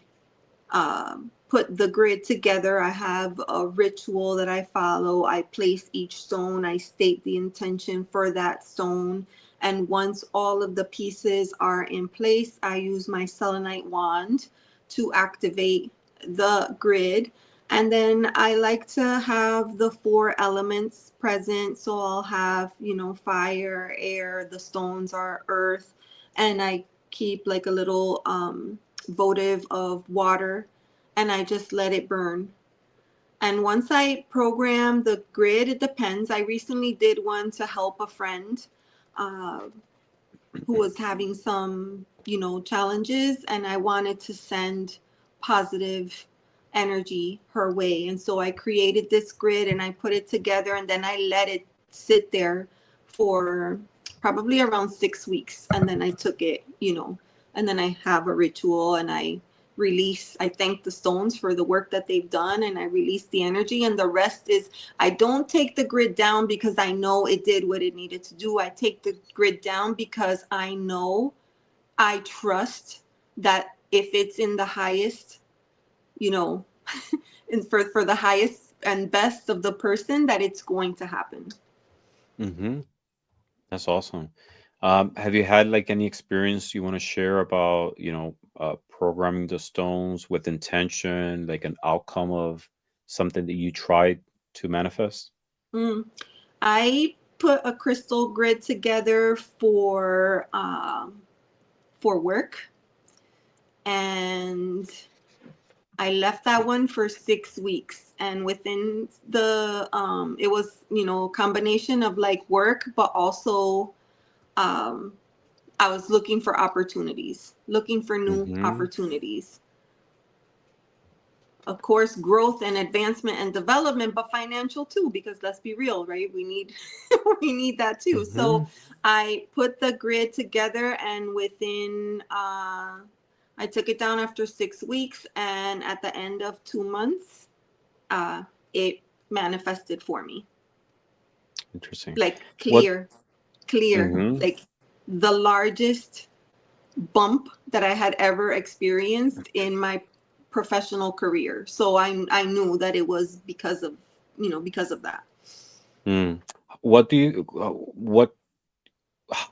put the grid together, I have a ritual that I follow. I place each stone, I state the intention for that stone. And once all of the pieces are in place, I use my selenite wand to activate the grid. And then I like to have the four elements present. So I'll have, fire, air, the stones are earth. And I keep like a little votive of water, and I just let it burn. And once I program the grid, it depends. I recently did one to help a friend uh, who was having some, challenges, and I wanted to send positive energy her way. And so I created this grid and I put it together, and then I let it sit there for probably around 6 weeks. And then I took it, and then I have a ritual, and I thank the stones for the work that they've done, and I release the energy. And the rest is, I don't take the grid down because I know it did what it needed to do. I take the grid down because I know, I trust that if it's in the highest, you know, and for the highest and best of the person, that it's going to happen. Mm-hmm. That's awesome. Have you had like any experience you want to share about, programming the stones with intention, like an outcome of something that you tried to manifest? Mm. I put a crystal grid together for work, and I left that one for 6 weeks. And within it was, a combination of like work, but also um, I was looking for opportunities, looking for new Mm-hmm. opportunities. Of course, growth and advancement and development, but financial too, because let's be real, right? We need we need that too. Mm-hmm. So I put the grid together, and within I took it down after 6 weeks, and at the end of 2 months, it manifested for me. Interesting. Like What? clear, Mm-hmm. like the largest bump that I had ever experienced in my professional career. So I knew that it was because of that. Mm. What do you,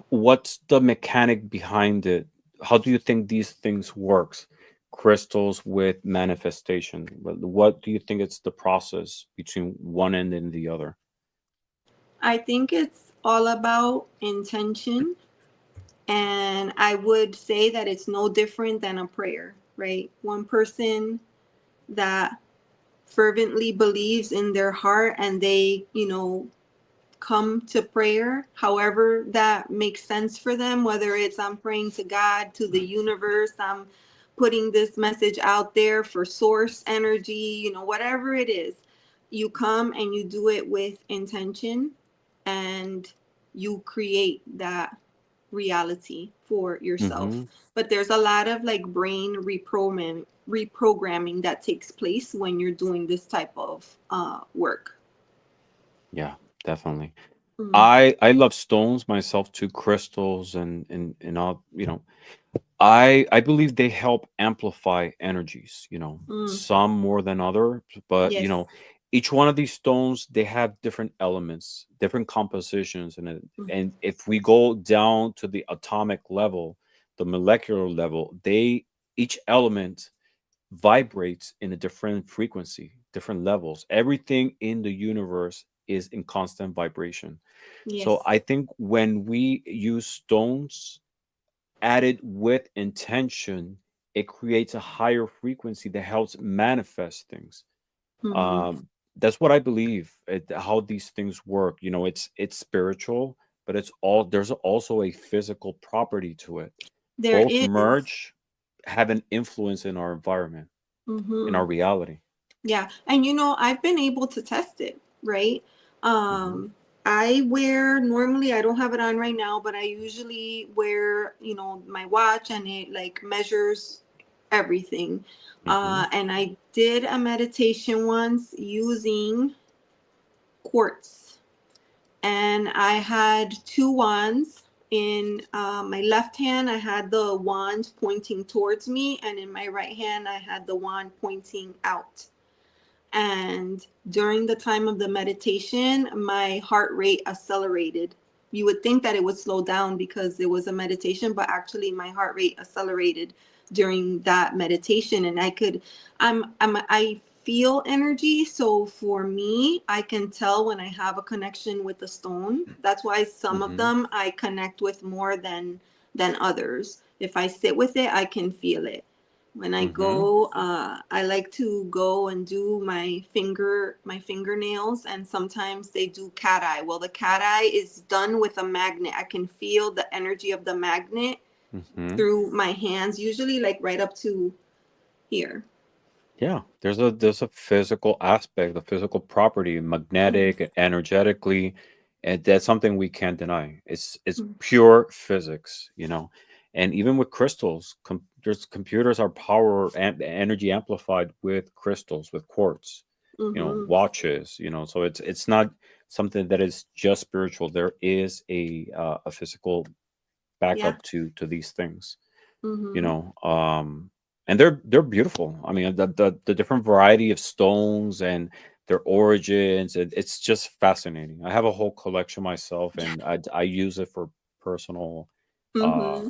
what's the mechanic behind it? How do you think these things works? Crystals with manifestation. What do you think it's the process between one end and the other? I think it's all about intention, and I would say that it's no different than a prayer, right? One person that fervently believes in their heart, and they, come to prayer however that makes sense for them, whether it's I'm praying to God, to the universe, I'm putting this message out there for source energy, whatever it is. You come and you do it with intention, and you create that reality for yourself. Mm-hmm. But there's a lot of like brain reprogramming that takes place when you're doing this type of work. Yeah, definitely. Mm, I love stones myself too, crystals and all, I believe they help amplify energies, mm, some more than others, but yes. each one of these stones, they have different elements, different compositions, Mm, and if we go down to the atomic level, the molecular level, each element vibrates in a different frequency, different levels. Everything in the universe is in constant vibration. So yes. I think when we use stones added with intention, it creates a higher frequency that helps manifest things. Hmm. Um, that's what I believe. How these things work. It's spiritual, but there's also a physical property to it. There Both is. merge, have an influence in our environment, in Hmm. our reality. Yeah. And I've been able to test it, right? Hmm. I wear, normally, I don't have it on right now, but I usually wear, my watch, and it like measures. everything. Mm-hmm. And I did a meditation once using quartz, and I had two wands. In my left hand, I had the wand pointing towards me, and in my right hand, I had the wand pointing out. And during the time of the meditation, my heart rate accelerated. You would think that it would slow down because it was a meditation, but actually my heart rate accelerated during that meditation. And I feel energy. So for me, I can tell when I have a connection with the stone. That's why some of Mm-hmm. them I connect with more than others. If I sit with it, I can feel it. When I Mm-hmm. go, I like to go and do my fingernails, and sometimes they do cat eye. Well, the cat eye is done with a magnet. I can feel the energy of the magnet Mm-hmm. through my hands, usually like right up to here. Yeah, there's a physical aspect, a physical property, magnetic and energetically, and that's something we can't deny. It's pure physics, you know. And even with crystals, there's computers are power and energy amplified with crystals, with quartz, you know, Mm-hmm. watches, you know. So it's not something that is just spiritual. There is a physical Yeah. backup to these things, you Mm-hmm. know. And they're beautiful. I mean, the different variety of stones and their origins, it's just fascinating. I have a whole collection myself, Yeah. and I use it for personal uh Mm-hmm.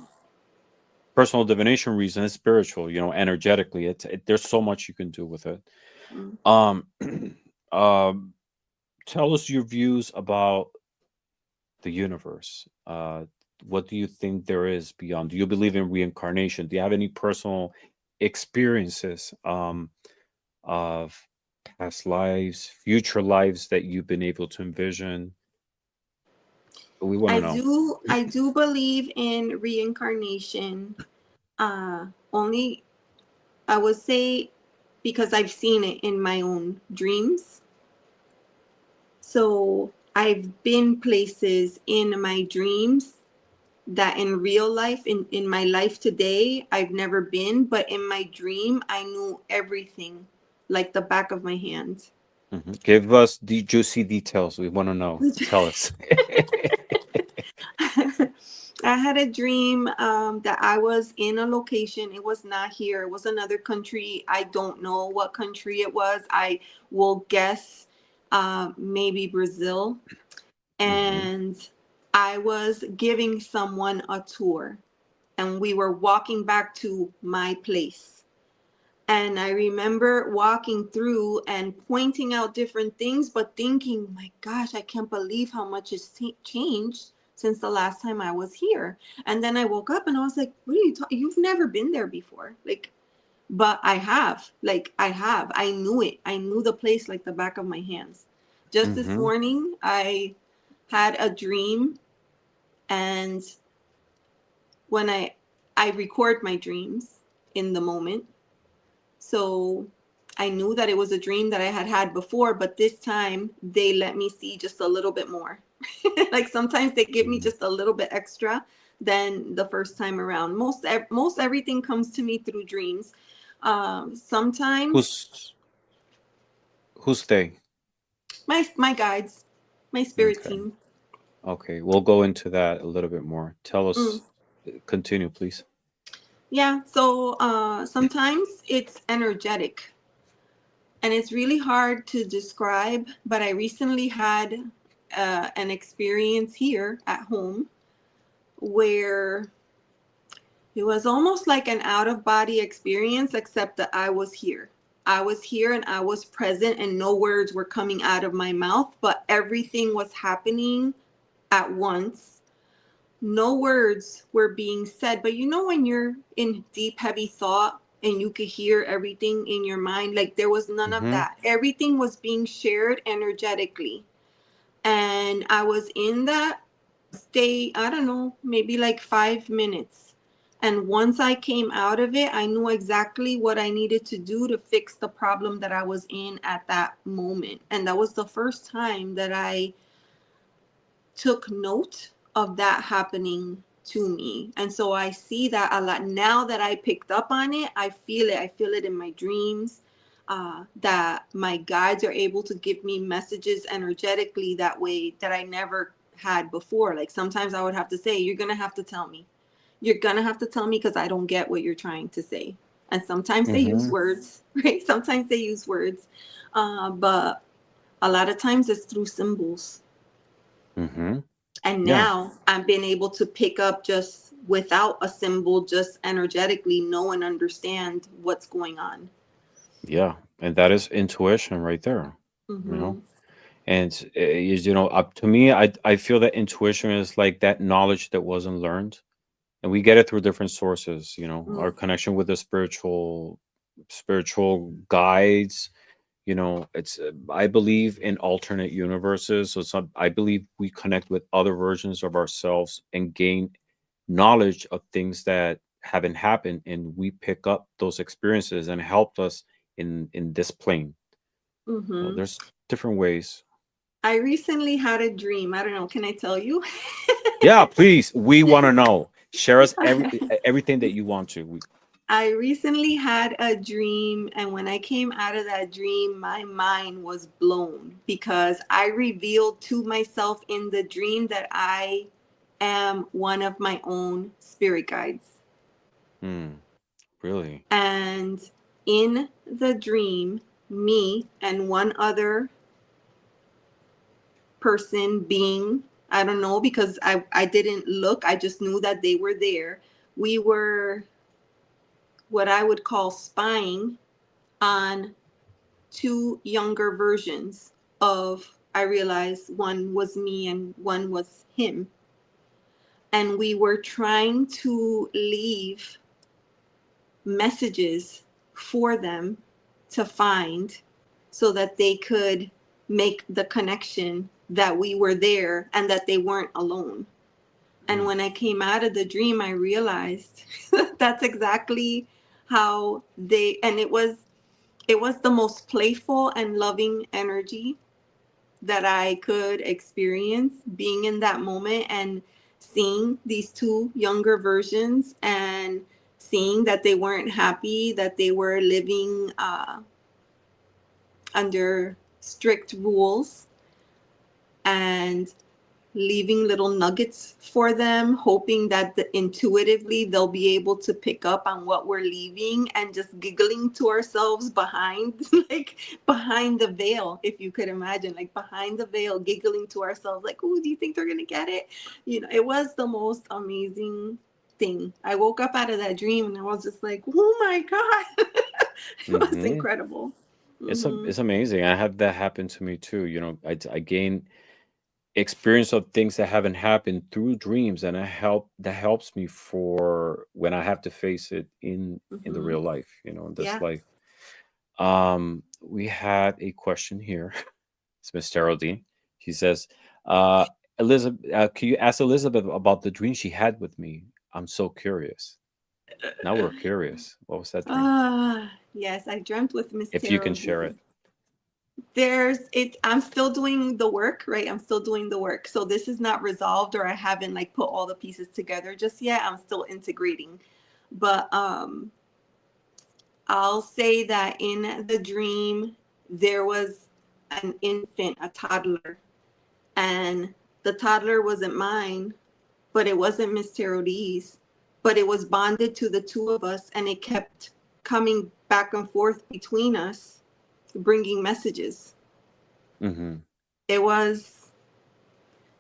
personal divination reasons, spiritual, you know, energetically. There's so much you can do with it. um um Tell us your views about the universe. What do you think there is beyond? Do you believe in reincarnation? Do you have any personal experiences of past lives, future lives that you've been able to envision? We want to know. I do believe in reincarnation. Only I would say because I've seen it in my own dreams. So I've been places in my dreams that in real life, in my life today, I've never been, but in my dream, I knew everything like the back of my hand. Give us the juicy details. We want to know. Tell us. I had a dream that I was in a location. It was not here. It was another country. I don't know what country it was. I will guess maybe Brazil. Hmm. And I was giving someone a tour, and we were walking back to my place. And I remember walking through and pointing out different things, but thinking, my gosh, I can't believe how much has changed since the last time I was here. And then I woke up and I was like, what are you talking? You've never been there before. Like, but I have. Like, I have. I knew it. I knew the place like the back of my hands. Just this Hmm. morning, I had a dream, and when I record my dreams in the moment, so I knew that it was a dream that I had had before, but this time they let me see just a little bit more. Like sometimes they give me just a little bit extra than the first time around. Most everything comes to me through dreams. Sometimes Who's who's they? my guides, my spirit Okay. team. Okay. We'll go into that a little bit more. Tell Mm. us. Continue, please. Yeah, so sometimes it's energetic, and it's really hard to describe, but I recently had an experience here at home where it was almost like an out of body experience, except that I was here. I was here and I was present, and no words were coming out of my mouth, but everything was happening at once. No words were being said, but you know, when you're in deep, heavy thought and you could hear everything in your mind, like there was none of Hmm. that. Everything was being shared energetically. And I was in that state, I don't know, maybe like 5 minutes. And once I came out of it, I knew exactly what I needed to do to fix the problem that I was in at that moment. And that was the first time that I took note of that happening to me. And so I see that a lot now that I picked up on it. I feel it. I feel it in my dreams. That my guides are able to give me messages energetically that way that I never had before. Like sometimes I would have to say, "You're gonna have to tell me. You're gonna have to tell me because I don't get what you're trying to say." And sometimes they use Mm-hmm. words, right? Sometimes they use words, but a lot of times it's through symbols. Mm-hmm. And Yeah. now I'm being able to pick up just without a symbol, just energetically know and understand what's going on. Yeah. And that is intuition right there. You know. Mm-hmm. And is, up to me, I feel that intuition is like that knowledge that wasn't learned, and we get it through different sources. Our connection with the spiritual guides. It's I believe in alternate universes, so I believe we connect with other versions of ourselves and gain knowledge of things that haven't happened, and we pick up those experiences and helped us in this plane. Mm-hmm. There's different ways. I recently had a dream. I don't know. Can I tell you? Yeah, please. We want to know. Share us everything that you want to. I recently had a dream, and when I came out of that dream, my mind was blown because I revealed to myself in the dream that I am one of my own spirit guides. Really. And in the dream, me and one other person, being, I don't know, because I didn't look, I just knew that they were there. We were what I would call spying on two younger versions of, I realized one was me and one was him. And we were trying to leave messages for them to find so that they could make the connection that we were there and that they weren't alone. And Mm. when I came out of the dream, I realized that's exactly how they, and it was the most playful and loving energy that I could experience being in that moment and seeing these two younger versions and seeing that they weren't happy, that they were living under strict rules, and leaving little nuggets for them, hoping that intuitively they'll be able to pick up on what we're leaving, and just giggling to ourselves behind, like behind the veil, if you could imagine, like behind the veil, giggling to ourselves, like, "Oh, do you think they're gonna get it?" It was the most amazing thing. I woke up out of that dream and I was just like, "Oh my God." It was Mm-hmm. incredible. Hmm. It's amazing. I had that happen to me too. I gain experience of things that haven't happened through dreams, and that helps me for when I have to face it in the Hmm. real life. In this Yeah. life. We had a question here. It's Miss Geraldine. She says, Elizabeth, can you ask Elizabeth about the dream she had with me? I'm so curious. Now we're curious. What was that dream? Yes, I dreamt with Miss If you can share it. Geraldine. I'm still doing the work, right? I'm still doing the work. So this is not resolved, or I haven't like put all the pieces together just yet. I'm still integrating. But I'll say that in the dream there was an infant, a toddler, and the toddler wasn't mine, but it wasn't Miss Terodi's, but it was bonded to the two of us, and it kept coming back and forth between us, bringing messages. Mm-hmm. It was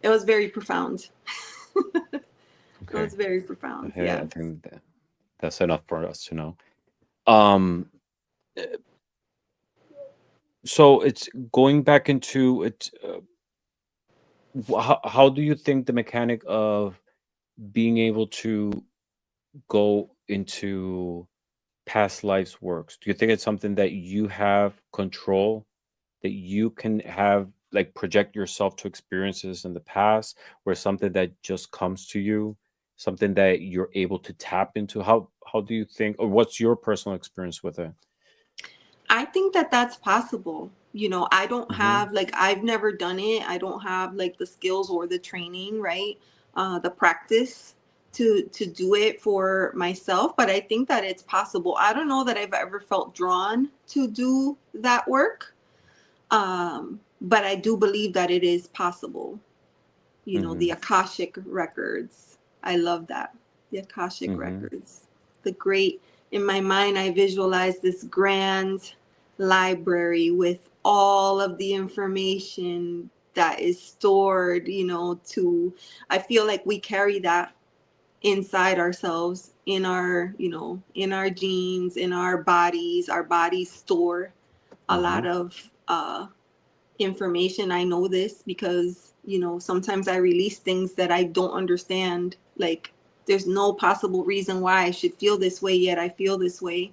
it was very profound. It Okay. was very profound. I Yes. think that's enough for us to know. Um, uh, so it's going back into it. How do you think the mechanic of being able to go into past lives works? Do you think it's something that you have control, that you can have like project yourself to experiences in the past, or something that just comes to you, something that you're able to tap into? How do you think, or what's your personal experience with it? I think that that's possible. I don't Mm-hmm. have, like, I've never done it. I don't have like the skills or the training, right? The practice to do it for myself, but I think that it's possible. I don't know that I've ever felt drawn to do that work, but I do believe that it is possible. You know, the Mm-hmm. Akashic records. I love that. The Akashic Mm-hmm. records. The great, in my mind, I visualize this grand library with all of the information that is stored, you know, to, I feel like we carry that inside ourselves, in our, you know, in our genes, in our bodies store a Mm-hmm. lot of information. I know this because, you know, sometimes I release things that I don't understand. Like, there's no possible reason why I should feel this way, yet I feel this way.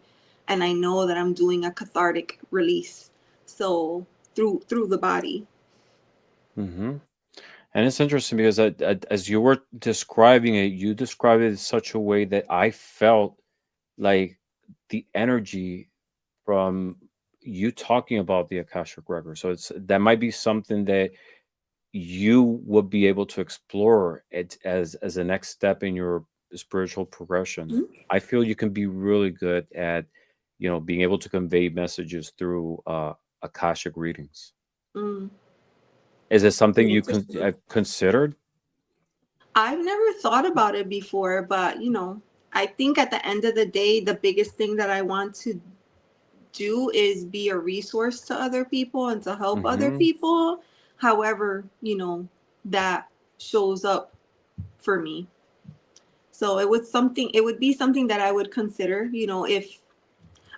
And I know that I'm doing a cathartic release. So through the body. Mm-hmm. And it's interesting because as you were describing it, you described it in such a way that I felt like the energy from you talking about the Akashic record. So it's that might be something that you would be able to explore it as a next step in your spiritual progression. I feel you can be really good at, being able to convey messages through Akashic readings. Mm, Is it something you interesting. have considered? I've never thought about it before, but you know, I think at the end of the day, the biggest thing that I want to do is be a resource to other people and to help other Mm-hmm. people. However, you know, that shows up for me. So it would be something that I would consider, you know, if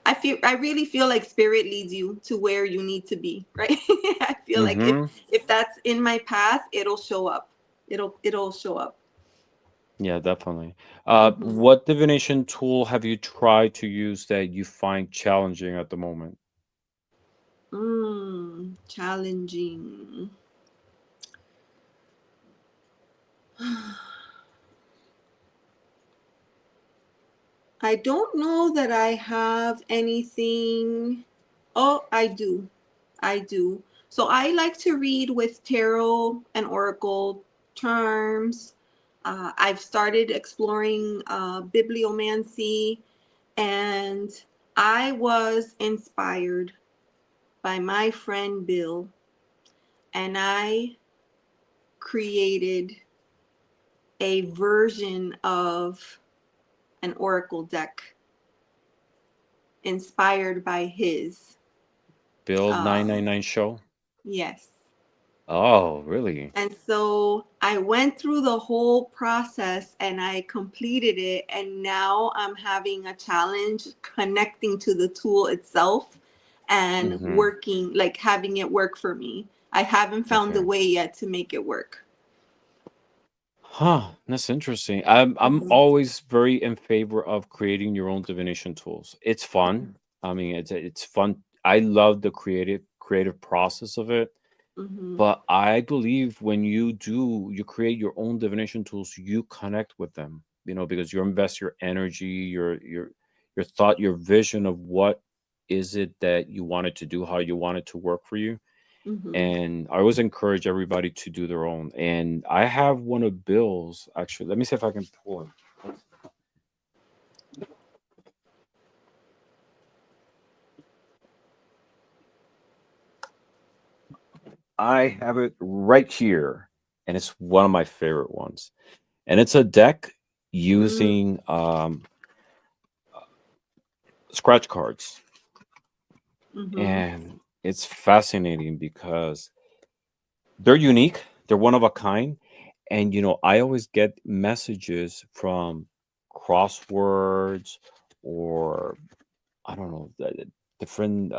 I really feel like spirit leads you to where you need to be, right? I feel like Mm-hmm. if that's in my path, it'll show up. It'll show up. Yeah, definitely. Hmm. What divination tool have you tried to use that you find challenging at the moment? Challenging. I don't know that I have anything. Oh, I do. I do. So I like to read with tarot and oracle charms. I've started exploring bibliomancy, and I was inspired by my friend Bill, and I created a version of an oracle deck inspired by his. Build Um, 999 show? yes. Oh, really? And so I went through the whole process and I completed it. And now I'm having a challenge connecting to the tool itself and Mm-hmm. working, like having it work for me. I haven't found the Okay. way yet to make it work. Huh, that's interesting. I'm Hmm. always very in favor of creating your own divination tools. It's fun. I mean, it's fun. I love the creative process of it. Hmm. But I believe when you create your own divination tools, you connect with them. Because you invest your energy, your thought, your vision of what is it that you wanted to do, how you want it to work for you. Hmm. And I always encourage everybody to do their own. And I have one of Bill's actually. Let me see if I can pull it. I have it right here, and it's one of my favorite ones. And it's a deck using scratch cards, Hmm. and it's fascinating because they're unique. They're one of a kind, and I always get messages from crosswords or I don't know, different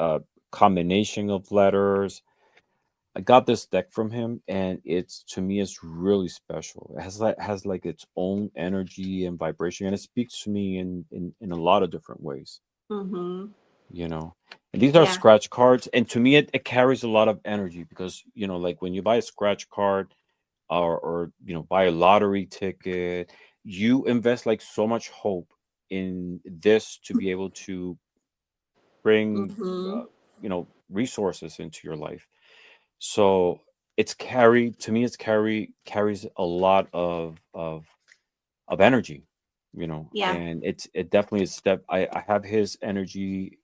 combination of letters. I got this deck from him, and it's to me it's really special. It has like its own energy and vibration, and it speaks to me in a lot of different ways. Hmm. You know, and these are Yeah. scratch cards, and to me it carries a lot of energy because like when you buy a scratch card or buy a lottery ticket, you invest like so much hope in this to be able to bring Hmm. resources into your life. So it's carried to me it's carries a lot of of energy, you know, Yeah. and it definitely is step. I have his energy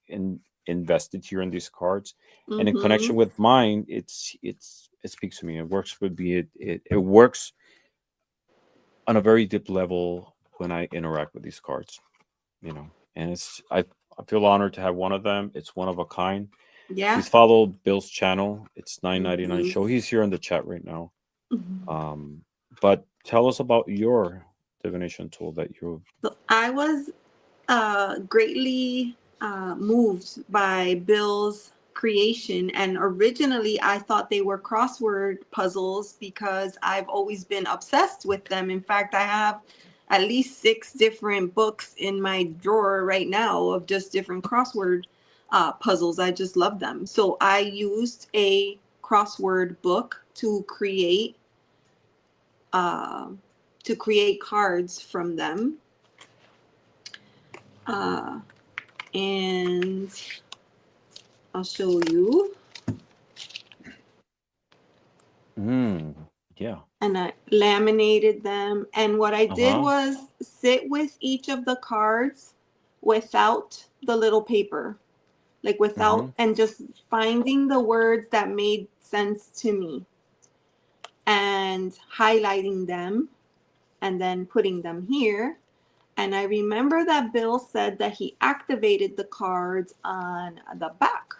invested here in these cards, and in Mm-hmm. connection with mine, it speaks to me. It works with me. It works on a very deep level when I interact with these cards, you know, and I feel honored to have one of them. It's one of a kind. Yeah. Please follow Bill's channel. It's 9.99 Mm-hmm. show. He's here in the chat right now. Mm-hmm. Um, but tell us about your divination tool that you. So I was greatly moved by Bill's creation. And originally, I thought they were crossword puzzles because I've always been obsessed with them. In fact, I have at least 6 different books in my drawer right now of just different crossword puzzles. I just love them. So I used a crossword book uh, to create cards from them. Uh, and I'll show you. Mm, yeah. And I laminated them. And what I Uh did huh. was sit with each of the cards without the little paper, like Mm-hmm. without, and just finding the words that made sense to me and highlighting them and then putting them here. And I remember that Bill said that he activated the cards on the back.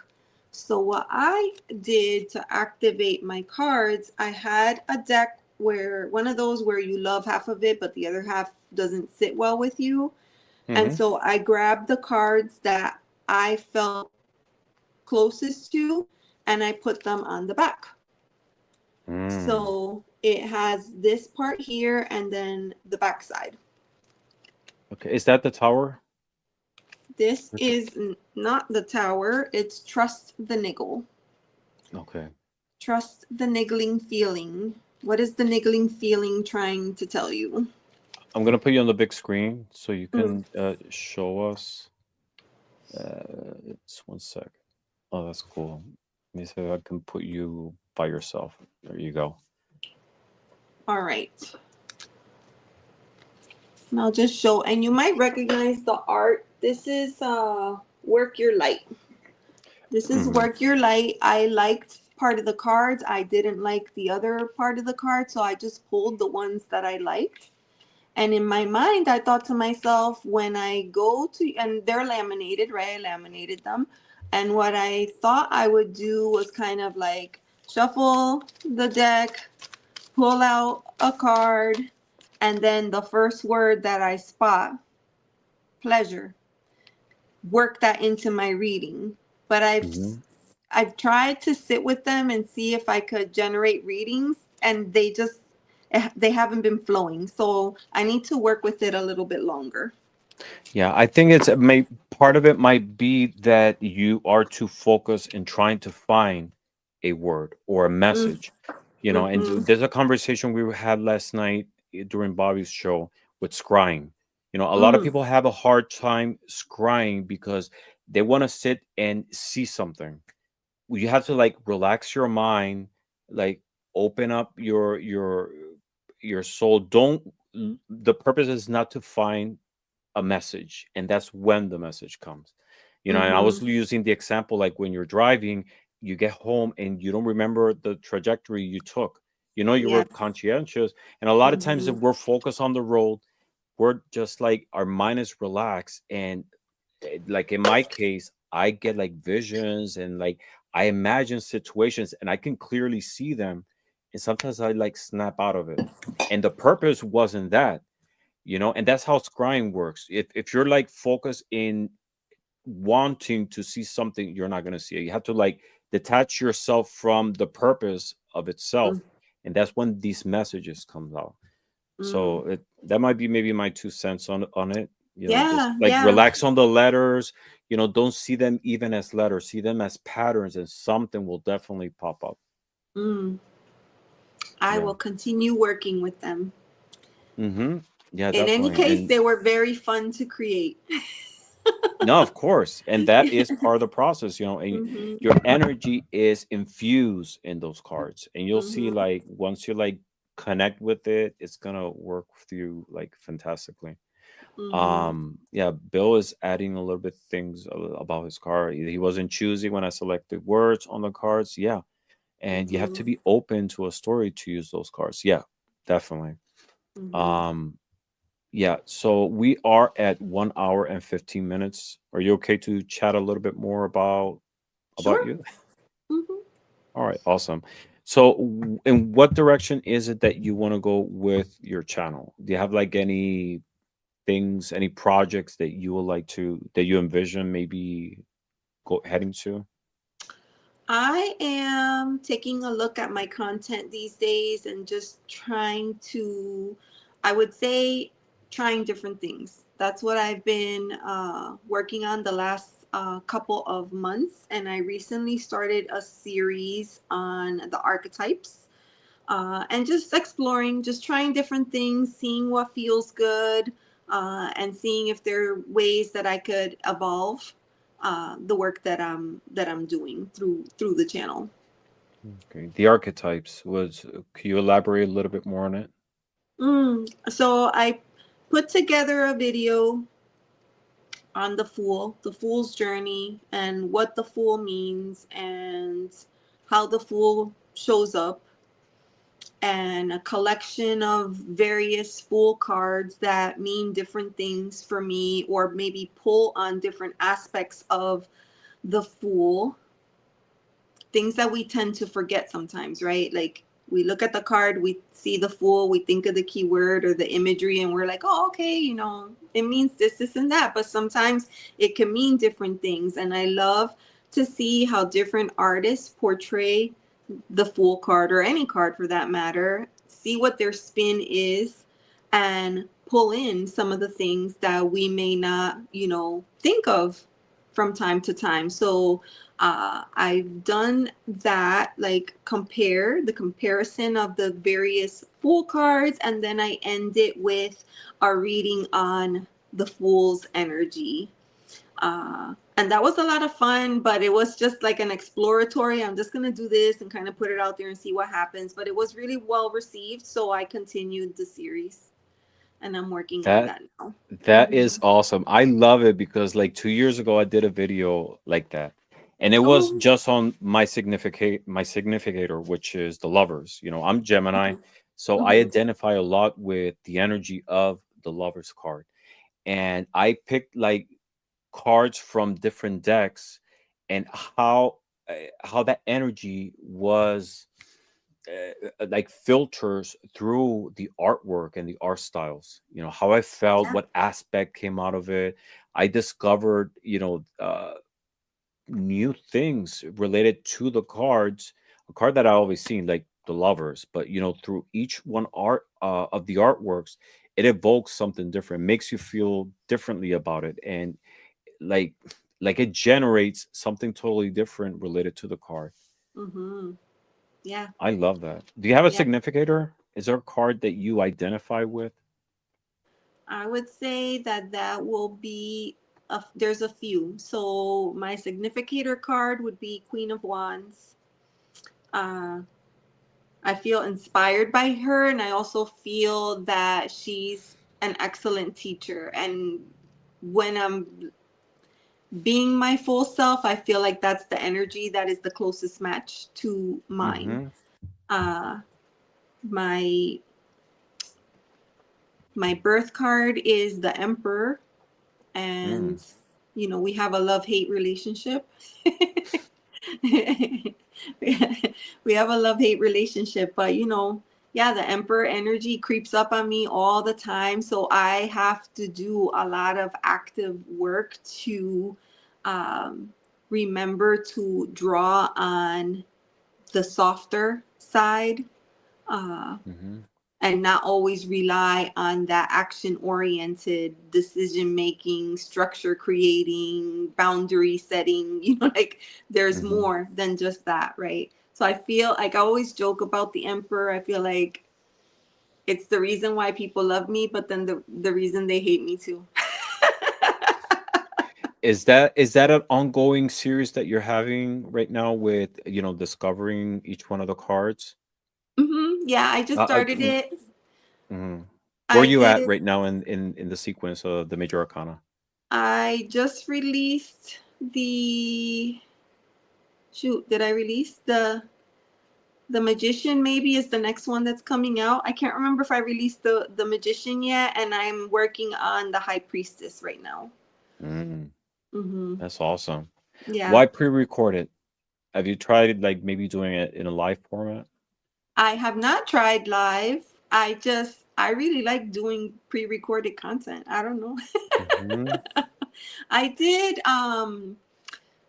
So what I did to activate my cards, I had a deck where one of those where you love half of it, but the other half doesn't sit well with you. And Mm-hmm. so I grabbed the cards that I felt closest to and I put them on the back. Mm. So it has this part here and then the back side. Okay. Is that the tower? This Okay. is not the tower, it's trust the niggle. Okay. Trust the niggling feeling. What is the niggling feeling trying to tell you? I'm gonna put you on the big screen so you Mm. can show us. It's 1 sec. Oh, that's cool. Let me see if I can put you by yourself. There you go. All right. And I'll just show, and you might recognize the art. This is Work Your Light. This is Mm-hmm. Work Your Light. I liked part of the cards. I didn't like the other part of the card, so I just pulled the ones that I liked. And in my mind, I thought to myself, when I go to, and they're laminated, right? I laminated them. And what I thought I would do was kind of like shuffle the deck, pull out a card, and then the first word that I spot, pleasure, work that into my reading. But Mm-hmm. I've tried to sit with them and see if I could generate readings, and they haven't been flowing. So I need to work with it a little bit longer. Yeah, I think it's may part of it might be that you are too focused in trying to find a word or a Mm, message, you know. And mm-hmm. there's a conversation we had last night during Bobby's show with scrying. You know, a lot of Mm, people have a hard time scrying because they want to sit and see something. You have to like relax your mind, like open up your soul. Don't The purpose is not to find a message, and that's when the message comes, you know. And I mm-hmm. was using the example like when you're driving, you get home and you don't remember the trajectory you took, you know. You were Yes. conscientious, and a lot of times if Mm-hmm. we're focused on the road, we're just like our mind is relaxed, and like in my case, I get like visions and like I imagine situations and I can clearly see them, and sometimes I like snap out of it, and the purpose wasn't that, you know. And that's how scrying works. If you're like focused in wanting to see something, you're not going to see it. You have to like detach yourself from the purpose of itself, and that's when these messages comes out. Mm-hmm. So that might be maybe my 2 cents on it, you know. Just Yeah, like yeah. relax on the letters, you know. Don't see them even as letters, see them as patterns, and something will definitely pop up. Mm. I Yeah. will continue working with them. Mm-hmm. Yeah, In any definitely. case, And they were very fun to create. no, of course. And that is part of the process, you know, and Mm-hmm. your energy is infused in those cards. And you'll see Mm-hmm. like once you like connect with it, it's gonna work with you like fantastically. Mm-hmm. Yeah, Bill is adding a little bit things about his card. He wasn't choosy when I selected words on the cards. Yeah, and you have to Mm-hmm. be open to a story to use those cards. Yeah, definitely. Mm-hmm. Um, yeah, so we are at 1 hour and 15 minutes. Are you okay to chat a little bit more about Sure. you? Mm-hmm. All right, awesome. So, in what direction is it that you want to go with your channel? Do you have like any things, any projects that you would like to that you envision maybe go heading to? I am taking a look at my content these days and just trying to, I would say, trying different things. That's what I've been working on the last couple of months. And I recently started a series on the archetypes, and just exploring, just trying different things, seeing what feels good, and seeing if there are ways that I could evolve the work that I'm doing through the channel. Okay, the archetypes was. Can you elaborate a little bit more on it? So I put together a video on the fool's journey, and what the fool means, and how the fool shows up, and a collection of various fool cards that mean different things for me, or maybe pull on different aspects of the fool, things that we tend to forget sometimes, right? Like, we look at the card, we see the fool, we think of the keyword or the imagery, and we're like, oh, okay, it means this, and that. But sometimes it can mean different things. And I love to see how different artists portray the Fool card, or any card for that matter, see what their spin is, and pull in some of the things that we may not, think of from time to time. So I've done that, like compare the comparison of the various Fool cards, and then I end it with a reading on the Fool's energy. And that was a lot of fun, but it was just like an exploratory. I'm just going to do this and kind of put it out there and see what happens. But it was really well received. So I continued the series, and I'm working on That that now. that Hmm. is awesome. I love it because like 2 years ago I did a video like that. And it was Oh, just on my significator, which is the lovers. I'm Gemini, so I hmm, identify a lot with the energy of the lovers card. And I picked like cards from different decks and how that energy was like filters through the artwork and the art styles, how I felt, yeah. what aspect came out of it. I discovered new things related to the cards, a card that I always seen, like the lovers, but through each one art of the artworks, it evokes something different, makes you feel differently about it, and like like it generates something totally different related to the card. Hmm. Yeah. I love that. Do you have a Yeah. significator? Is there a card that you identify with? I would say that will be there's a few. So my significator card would be Queen of Wands. Uh, I feel inspired by her, and I also feel that she's an excellent teacher. And when I'm being my full self, I feel like that's the energy that is the closest match to mine. Mm-hmm. Uh, my my birth card is the Emperor, Mm. and we have a love hate relationship. We have a love hate relationship, but yeah, the Emperor energy creeps up on me all the time, so I have to do a lot of active work to um, remember to draw on the softer side, uh, Mm-hmm. and not always rely on that action oriented decision making, structure creating, boundary setting. Like, there's Mm-hmm. more than just that, right? So I feel like I always joke about the Emperor. I feel like it's the reason why people love me, but then the reason they hate me too. Is that an ongoing series that you're having right now with discovering each one of the cards? Yeah, I just Uh, uh, started mm, it. mhm. Where are I you at did. right now in the sequence of the major arcana? I just released the shoot. Did I release the magician? Maybe is the next one that's coming out. I can't remember if I released the magician yet, and I'm working on the high priestess right now. Mm, Mm-hmm. that's awesome. Yeah, Why pre-record it? Have you tried like maybe doing it in a live format? I have not tried live. I really like doing pre-recorded content. I don't know. Mm-hmm. I did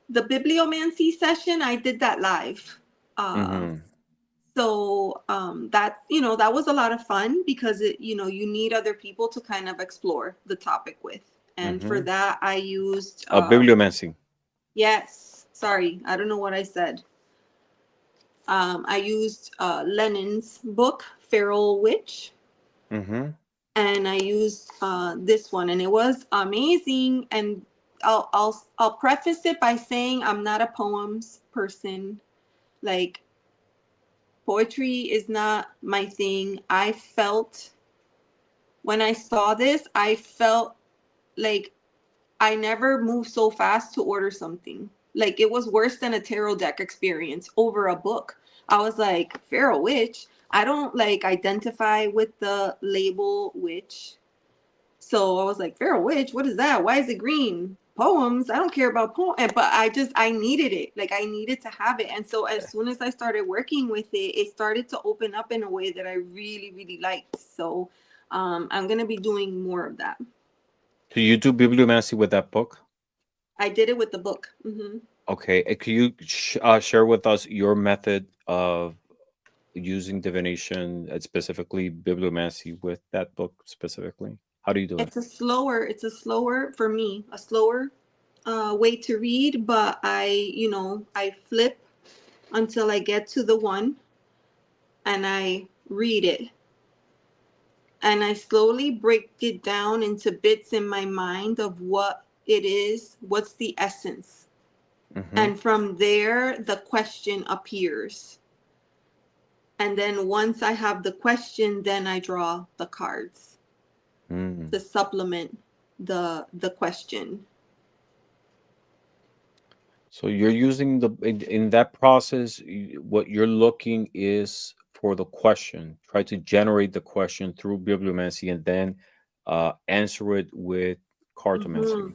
the bibliomancy session. I did that live. Uh Mm-hmm. so that that was a lot of fun because it you need other people to kind of explore the topic with. And for Mm-hmm. that I used Bibliomancy. yes, sorry, I don't know what I said. I used Lenin's book Feral Witch, Mm-hmm. and I used this one, and it was amazing. And I'll preface it by saying I'm not a poems person. Like, poetry is not my thing. I felt when I saw this, I felt like I never moved so fast to order something. Like, it was worse than a tarot deck experience over a book. I was like, Feral Witch. I don't like identify with the label witch. So I was like, Feral Witch, what is that? Why is it green? Poems. I don't care about poems. But I needed it. Like, I needed to have it. And so as soon as I started working with it, it started to open up in a way that I really, really liked. So I'm going to be doing more of that. Do you do bibliomancy with that book? I did it with the book. Okay. Can you share with us your method of using divination, specifically bibliomancy, with that book specifically? How do you do it? It's a slower for me, a slower way to read, but I flip until I get to the one and I read it. And I slowly break it down into bits in my mind of what it is, what's the essence. Mm-hmm. And from there, the question appears. And then once I have the question, then I draw the cards Mm. to supplement the question. So you're using in that process, what you're looking is for the question. Try to generate the question through bibliomancy and then answer it with hmm cartomancy.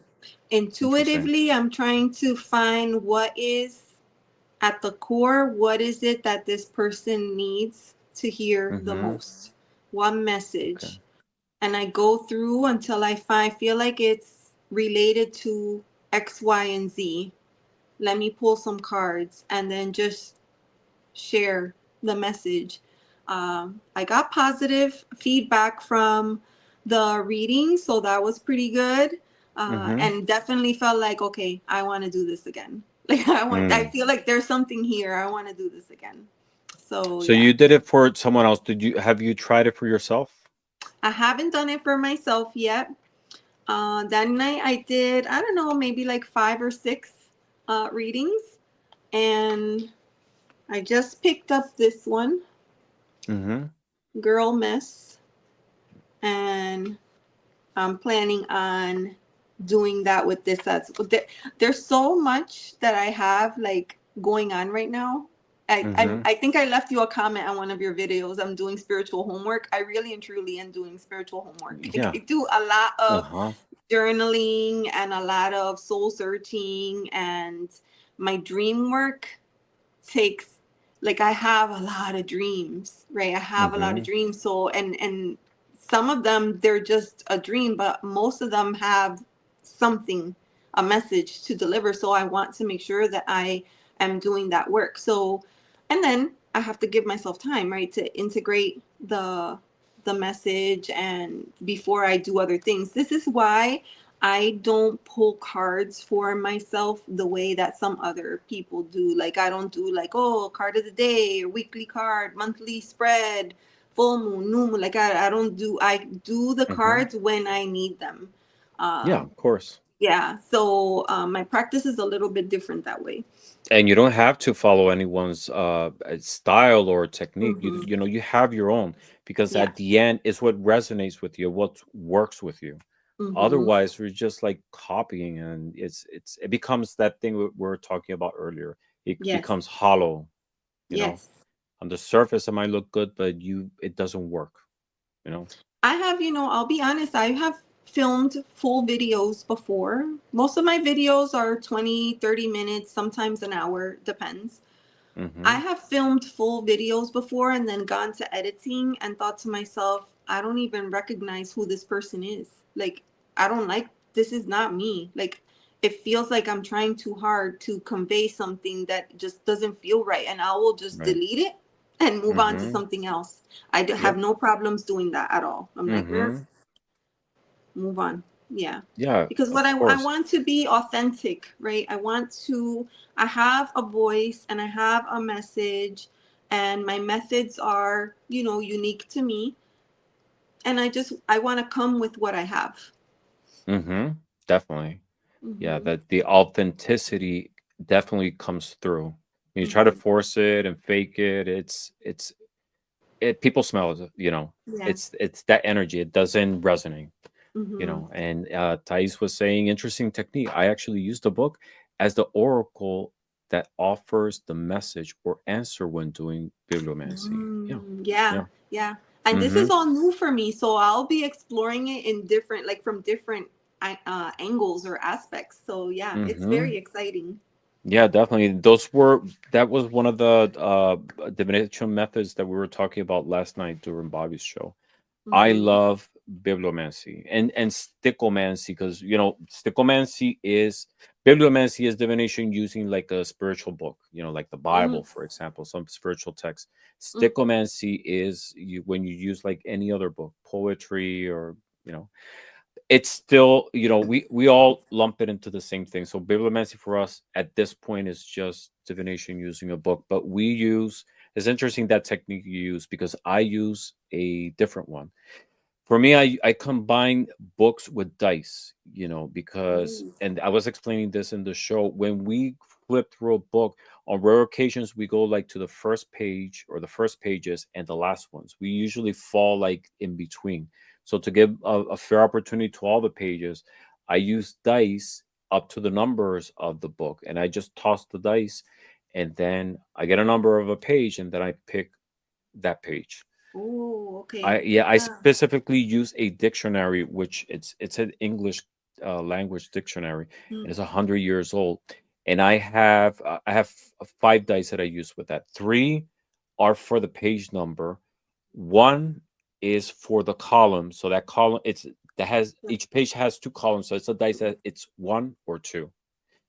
Interesting. Intuitively, I'm trying to find what is at the core, what is it that this person needs to hear the Mm-hmm. most? What Okay. message? And I go through until feel like it's related to X, Y, and Z. Let me pull some cards and then just share the message. I got positive feedback from the reading, so that was pretty good. Mm-hmm. And definitely felt like, okay, I want to do this again. Like, I Mm. feel like there's something here. I want to do this again. So So yeah, you did it for someone else. Have you tried it for yourself? I haven't done it for myself yet. That night I did, I don't know, maybe like 5 or 6 readings, and I just picked up this one, Mm-hmm. Girl Mess, and I'm planning on doing that with this. There's so much that I have like going on right now. Mm-hmm. I think I left you a comment on one of your videos. I'm doing spiritual homework. I really and truly am doing spiritual homework. Yeah. I do a lot of Uh-huh. journaling and a lot of soul searching, and my dream work takes, like, I have a lot of dreams, right? I have a lot of Mm-hmm. dreams. So and some of them they're just a dream, but most of them have something, a message to deliver. So I want to make sure that I am doing that work. So and then I have to give myself time, right, to integrate the message and before I do other things. This is why I don't pull cards for myself the way that some other people do. Like, I don't do like, oh, card of the day, or weekly card, monthly spread, full moon, new moon. Like, I do the Mm-hmm. cards when I need them. Yeah, Um, of course. yeah. So my practice is a little bit different that way. And you don't have to follow anyone's style or technique. Mm-hmm. You know, you have your own, because Yeah. at the end it's what resonates with you, what works with you. Mm-hmm. Otherwise we're just like copying, and it becomes that thing we were talking about earlier. It Yes. becomes hollow, you know. Yes. On the surface it might look good, but it doesn't work, you know. I have, I'll be honest, I have filmed full videos before. Most of my videos are 20, 30 minutes, sometimes an hour, depends. I Mm-hmm. have filmed full videos before and then gone to editing and thought to myself, I don't even recognize who this person is. Like, I don't like, this is not me. Like, it feels like I'm trying too hard to convey something that just doesn't feel right. And I will just Right. delete it and move on to Mm-hmm. something else. Have Yep. no problems doing that at all. I'm like, Mm-hmm. move on. Yeah. Yeah, Because of I course. want to be authentic, right? I have a voice and I have a message, and my methods are, unique to me. And I want to come with what I have. Mm-hmm. Definitely. Yeah, Mm-hmm. that the authenticity definitely comes through. When you try to Mm-hmm. force it and fake it, people smell it, you know. Yeah. It's that energy. It doesn't resonate, you Mm-hmm. know. And Thais was saying interesting technique. I actually used the book as the oracle that offers the message or answer when doing bibliomancy. Yeah. Yeah. Yeah. Yeah. And this Mm-hmm. is all new for me, so I'll be exploring it in different, like from different angles or aspects. So yeah, it's Mm-hmm. very exciting. Yeah, definitely. That was one of the divination methods that we were talking about last night during Bobby's show. I Mm-hmm. love bibliomancy and sticklemancy, because you know bibliomancy is divination using like a spiritual book, you know, like the Mm-hmm. Bible, for example, some spiritual text. Sticklemancy is when you use like any other book, poetry, or you know, it's still, you know, we all lump it into the same thing. So bibliomancy for us at this point is just divination using a book, but we use, it's interesting that technique you use, because I use a different one. For me, I combine books with dice, you know, because, Ooh. and I was explaining this in the show, when we flip through a book, on rare occasions we go like to the first page or the first pages and the last ones. We usually fall like in between. So to give a fair opportunity to all the pages, I use dice up to the numbers of the book, and I just toss the dice, and then I get a number of a page, and then I pick that page. Oh, I okay. Yeah, I Yeah. specifically use a dictionary, which it's an English language dictionary, and Mm. it's 100 years old. And I have five dice that I use with that. Three are for the page number. One is for the column. So that column, that has, each page has two columns. So it's a dice that it's one or two,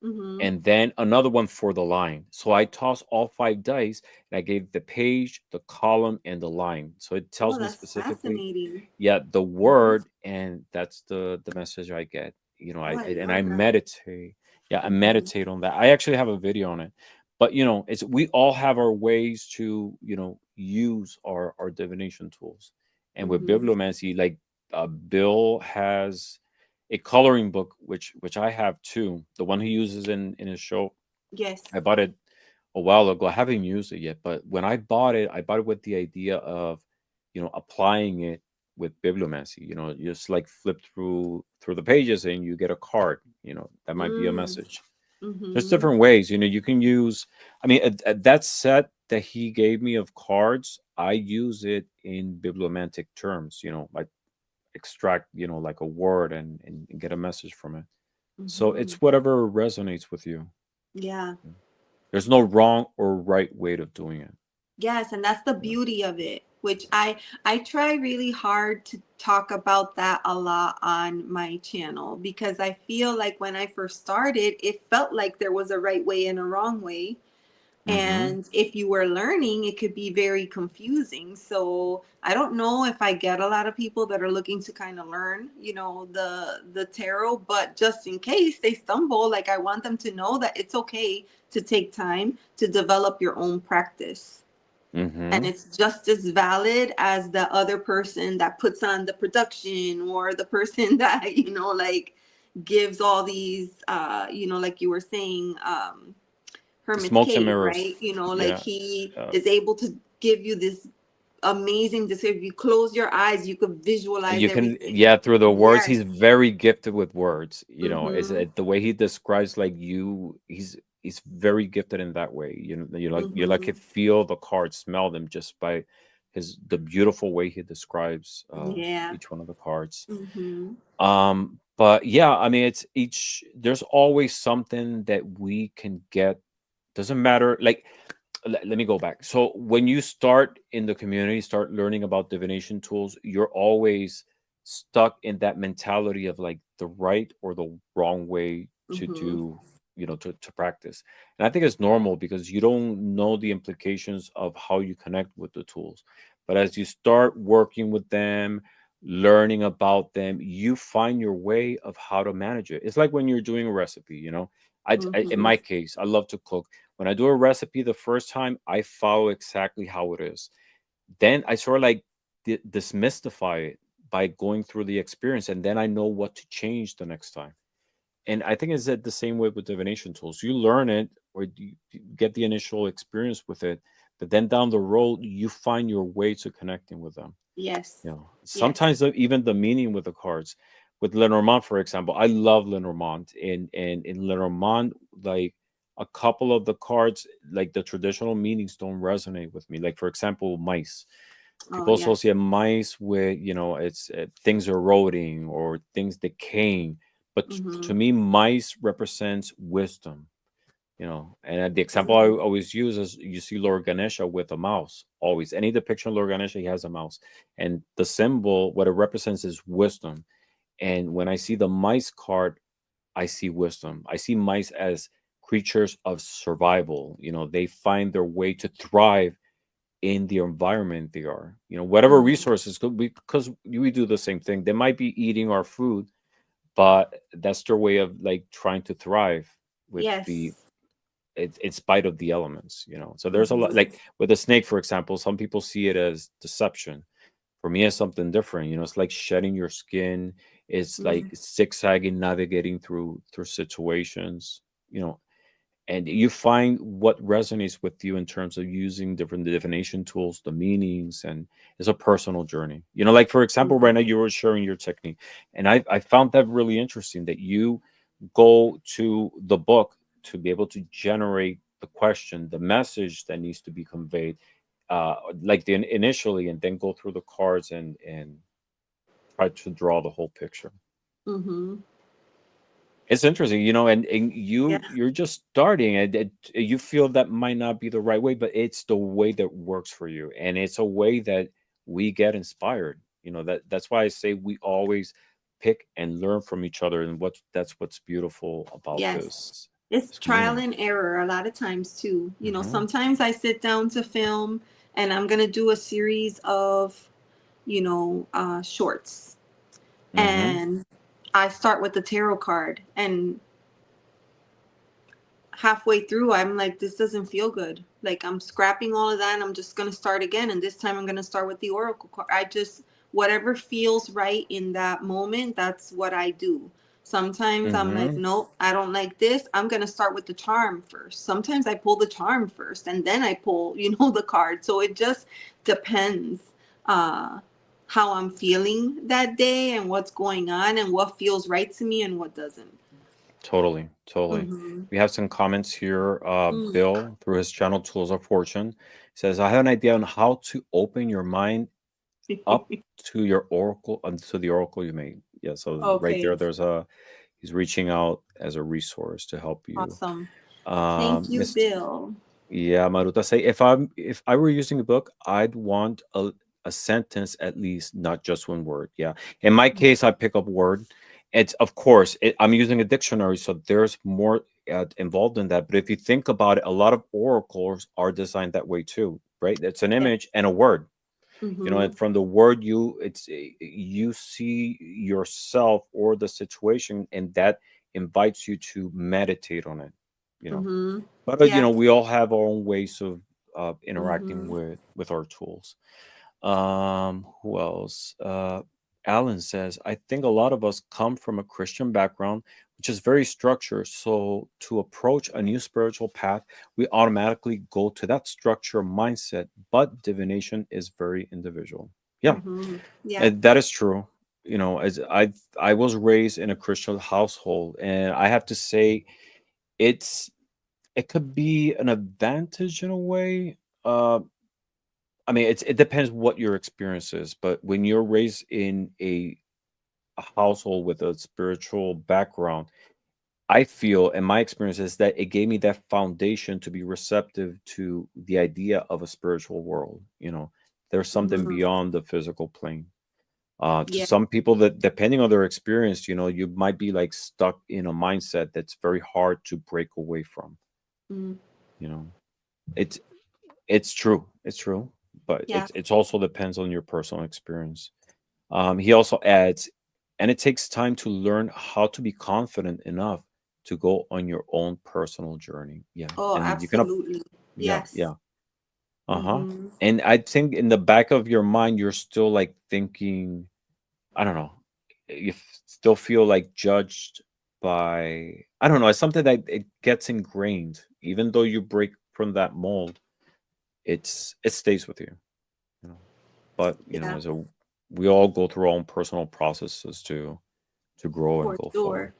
Mm-hmm. and then another one for the line. So I tossed all five dice, and I gave the page, the column, and the line. So it Oh, tells me that's specifically, fascinating. yeah, the Mm-hmm. word, and that's the message I get. You know, Oh, I I love that. meditate. Yeah, I Mm-hmm. meditate on that. I actually have a video on it. But you know, it's we all have our ways to, you know, use our divination tools. And with Mm-hmm. bibliomancy, like Bill has a coloring book, which I have too. The one he uses in his show. Yes. I bought it a while ago. I haven't used it yet, but when I bought it with the idea of, you know, applying it with bibliomancy. You know, just like flip through the pages and you get a card. You know, that might be a Mm. message. There's Mm-hmm. different ways. You know, you can use. I mean, at that set that he gave me of cards, I use it in bibliomantic terms. You know, I extract, you know, like a word, and get a message from it. So Mm-hmm. it's whatever resonates with you. Yeah. Yeah. There's no wrong or right way of doing it. Yes, and that's the Yeah. beauty of it, which I try really hard to talk about that a lot on my channel, because I feel like when I first started, it felt like there was a right way and a wrong way. Mm-hmm. And if you were learning, it could be very confusing. So I don't know if I get a lot of people that are looking to kind of learn, the tarot, but just in case they stumble, like I want them to know that it's okay to take time to develop your own practice. And Mm-hmm. it's just as valid as the other person that puts on the production, or the person that, like gives all these, like you were saying, hermit's Smokes and cave, mirrors. right? You know, like Yeah. he Uh, is able to give you this amazing. This if you close your eyes, you could visualize you can, everything. yeah, through the words, Yes. he's very gifted with words. Is Mm-hmm. it the way he describes, like, he's very gifted in that way. You Mm-hmm. can feel the cards, smell them just by the beautiful way he describes Yeah. each one of the cards. Mm-hmm. But yeah, I mean, it's each there's always something that we can get. Doesn't matter, like, let me go back. So when you start in the community, start learning about divination tools, you're always stuck in that mentality of like the right or the wrong way to Mm-hmm. do, to practice. And I think it's normal because you don't know the implications of how you connect with the tools. But as you start working with them, learning about them, you find your way of how to manage it. It's like when you're doing a recipe. In Mm-hmm. my case, I love to cook. When I do a recipe the first time, I follow exactly how it is. Then I sort of like dismystify it by going through the experience, and then I know what to change the next time. And I think it's that the same way with divination tools. You learn it, or you get the initial experience with it, but then down the road, you find your way to connecting with them. Yes. Yes. Sometimes even the meaning with the cards. With Lenormand, for example, I love Lenormand. And in Lenormand, like, a couple of the cards, like the traditional meanings don't resonate with me. Like, for example, mice. Oh People yes. associate mice with, it's things eroding or things decaying. But Mm-hmm. to me, mice represents wisdom. And the example I Mm-hmm. always use is, you see Lord Ganesha with a mouse. Always, any depiction of Lord Ganesha, he has a mouse, and the symbol, what it represents, is wisdom. And when I see the mice card, I see wisdom. I see mice as creatures of survival. They find their way to thrive in the environment they are. Whatever Mm-hmm. resources, because we do the same thing. They might be eating our food, but that's their way of, like, trying to thrive with the Yes. in spite of the elements. So there's a lot, Mm-hmm. like with a snake, for example. Some people see it as deception. For me, it's something different. It's like shedding your skin. It's like Mm-hmm. zigzagging, navigating through situations. you know and you find what resonates with you in terms of using different divination tools, the meanings. And it's a personal journey. Like, for example, right now you were sharing your technique, and I found that really interesting, that you go to the book to be able to generate the question, the message that needs to be conveyed, like initially, and then go through the cards and try to draw the whole picture. Mm-hmm. It's interesting, and Yeah. you're just starting, and you feel that might not be the right way, but it's the way that works for you, and it's a way that we get inspired. That's why I say we always pick and learn from each other, and what's beautiful about Yes. It's this trial community. and error a lot of times too. Hmm. Sometimes I sit down to film and I'm going to do a series of, shorts. Hmm. And I start with the tarot card. And halfway through, I'm like, this doesn't feel good. Like, I'm scrapping all of that and I'm just going to start again. And this time I'm going to start with the oracle card. Whatever feels right in that moment, that's what I do. Sometimes I'm like, Hmm. nope, I don't like this. I'm going to start with the charm first. Sometimes I pull the charm first and then I pull, the card. So it just depends uh, how I'm feeling that day and what's going on and what feels right to me and what doesn't. Totally, totally. Mm-hmm. We have some comments here. Mm. Bill, through his channel Tools of Fortune, says, I have an idea on how to open your mind up to your oracle, to the oracle you made. Yeah, so right there, Okay, he's reaching out as a resource to help you. awesome. Thank you, Miss, Bill. yeah, Maruta say, if I were using a book, I'd want a sentence at least, not just one word. Yeah, in my case, I pick up word. It's, of course, I'm using a dictionary, so there's more involved in that. But if you think about it, a lot of oracles are designed that way too, right? It's an Yeah. image and a word. Mm-hmm. And from the word, you see yourself or the situation, and that invites you to meditate on it. you know Mm-hmm. but Yes. we all have our own ways of interacting Mm-hmm. with our tools. Who else? Alan says, I think a lot of us come from a Christian background, which is very structured. So to approach a new spiritual path, we automatically go to that structure mindset. But divination is very individual. Yeah, Mm-hmm. Yeah. and that is true. You know, as I was raised in a Christian household, and I have to say, it's it could be an advantage in a way. I mean, it depends what your experience is, but when you're raised in a household with a spiritual background, I feel, and my experience is that it gave me that foundation to be receptive to the idea of a spiritual world. You know, there's something Mm-hmm. beyond the physical plane. To Yeah. some people, that depending on their experience, you know, you might be like stuck in a mindset that's very hard to break away from. Mm. You know, it's it's true, it's true, but Yeah. it's also depends on your personal experience. He also adds, and it takes time to learn how to be confident enough to go on your own personal journey. Yeah. Oh, And you can, absolutely. yeah, Yes. yeah. Uh huh. Mm-hmm. And I think in the back of your mind, you're still like thinking, I don't know, still feel like judged by, I don't know, it's something that it gets ingrained. Even though you break from that mold, it stays with you, you know. But, you know, Yeah. as a, we all go through our own personal processes to grow and For go forward. sure.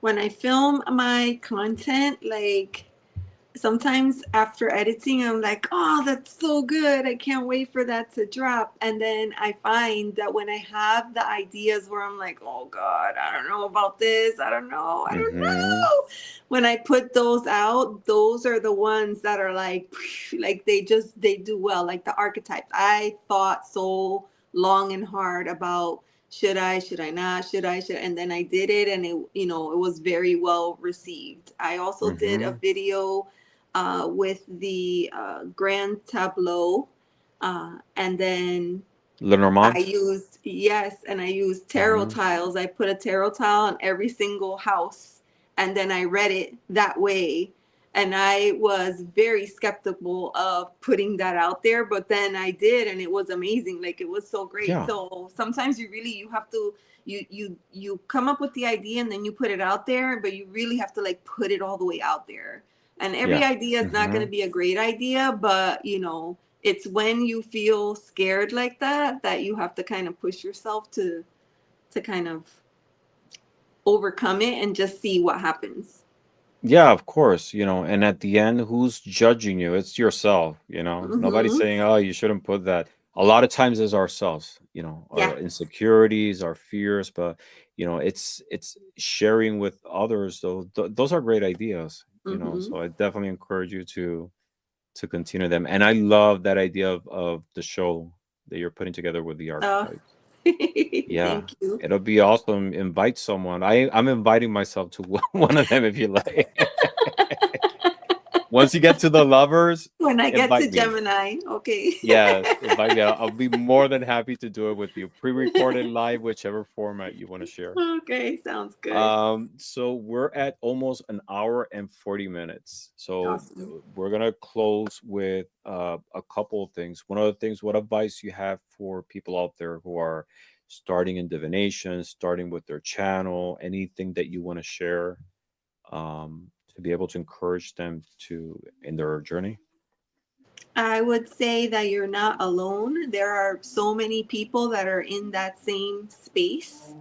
When I film my content, like sometimes after editing, I'm like, oh, that's so good. I can't wait for that to drop. And then I find that when I have the ideas where I'm like, oh God, I don't know about this. I don't know. I don't Mm-hmm. know. When I put those out, those are the ones that are like, like they do well. Like the archetypes. I thought so long and hard about should I not, should, and then I did it and it was very well received. I also did a Mm-hmm. video with the grand tableau. And then I Lenormand. used, yes, and I used tarot Mm-hmm. tiles. I put a tarot tile on every single house, and then I read it that way. And I was very skeptical of putting that out there, but then I did, and it was amazing. Like it was so great. Yeah. So sometimes you have to you come up with the idea and then you put it out there, but you really have to like put it all the way out there. And every Yeah. idea is not going Mm-hmm. to be a great idea, but it's when you feel scared like that that you have to kind of push yourself to kind of overcome it and just see what happens. Yeah, of course, you know, and at the end, who's judging you? It's yourself, you know. Nobody's Mm-hmm. saying, "Oh, you shouldn't put that." A lot of times it's ourselves, you know, Yeah. our insecurities, our fears, but you know, it's sharing with others though. Those are great ideas, you know. Mm-hmm. So I definitely encourage you to continue them. And I love that idea of the show that you're putting together with the uh, archetypes. Yeah. Thank you. It'll be awesome. Invite someone. I'm inviting myself to one of them if you like. Once you get to the lovers, When I get invite to me. Gemini, okay. Yes, invite me. I'll be more than happy to do it with you. Pre-recorded live, whichever format you want to share. Okay, sounds good. So we're at almost an hour and 40 minutes. So Awesome. we're gonna close with a couple of things. One of the things, what advice you have for people out there who are starting in divination, starting with their channel, anything that you want to share to be able to encourage them to in their journey? I would say that you're not alone. There are so many people that are in that same space.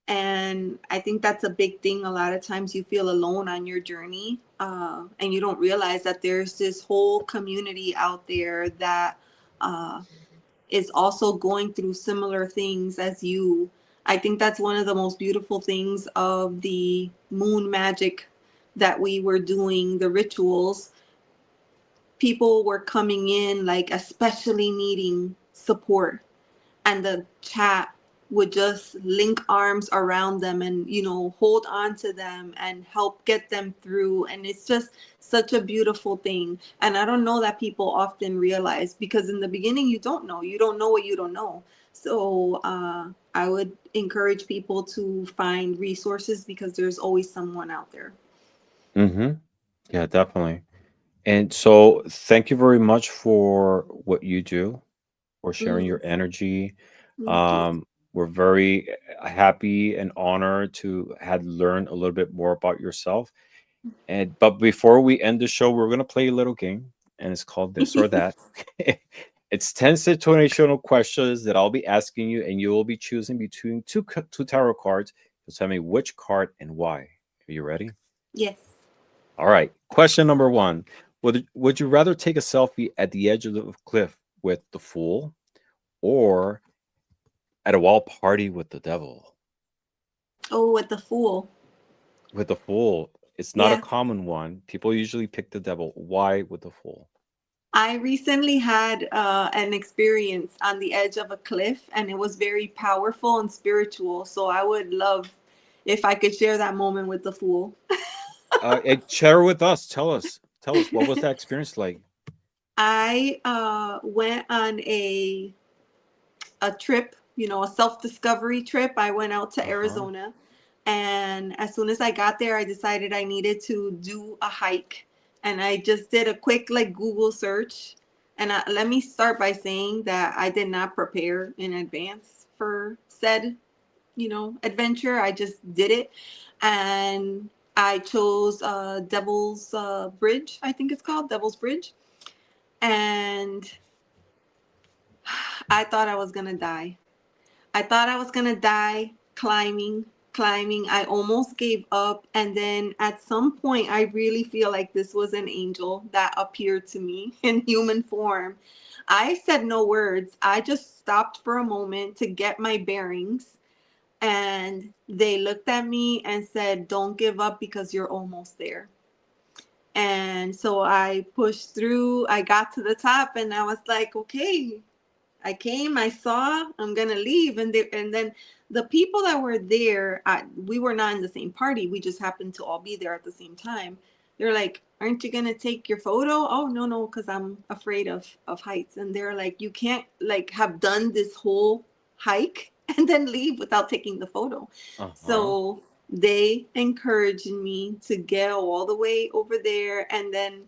And I think that's a big thing. A lot of times you feel alone on your journey, and you don't realize that there's this whole community out there that uh, is also going through similar things as you. I think that's one of the most beautiful things of the moon magic that we were doing, the rituals. People were coming in like especially needing support, and the chat would just link arms around them and hold on to them and help get them through, and it's just such a beautiful thing. And I don't know that people often realize, because in the beginning you don't know what you don't know. So I would encourage people to find resources, because there's always someone out there. Mm-hmm. Yeah, definitely. And so, thank you very much for what you do, for sharing Mm, your energy. thank Um, you. We're very happy and honored to have learned a little bit more about yourself. And but before we end the show, we're gonna play a little game, and it's called This or That. It's 10 situational questions that I'll be asking you, and you will be choosing between two tarot cards. You'll tell me which card and why. Are you ready? Yes. All right. Question number one. Would you rather take a selfie at the edge of the cliff with the fool or at a wall party with the devil? Oh, with the fool. With the fool. It's not a Yeah. common one. People usually pick the devil. Why with the fool? I recently had an experience on the edge of a cliff, and it was very powerful and spiritual. So I would love if I could share that moment with the fool. Share with us. Tell us. Tell us. What was that experience like? I went on a trip, a self-discovery trip. I went out to Uh-huh. Arizona, and as soon as I got there, I decided I needed to do a hike. And I just did a quick like Google search. And let me start by saying that I did not prepare in advance for said, adventure. I just did it. And I chose Devil's Bridge, I think it's called Devil's Bridge. And I thought I was going to die. I thought I was gonna die climbing. I almost gave up. And then at some point, I really feel like this was an angel that appeared to me in human form. I said no words. I just stopped for a moment to get my bearings. And they looked at me and said, "Don't give up because you're almost there." And so I pushed through. I got to the top and I was like, okay, I came, I saw, I'm gonna leave, and then the people that were there, we were not in the same party. We just happened to all be there at the same time. They're like, "Aren't you gonna take your photo?" "Oh, no, no, because I'm afraid of heights." And they're like, "You can't like have done this whole hike and then leave without taking the photo." Uh-huh. So they encouraged me to get all the way over there, and then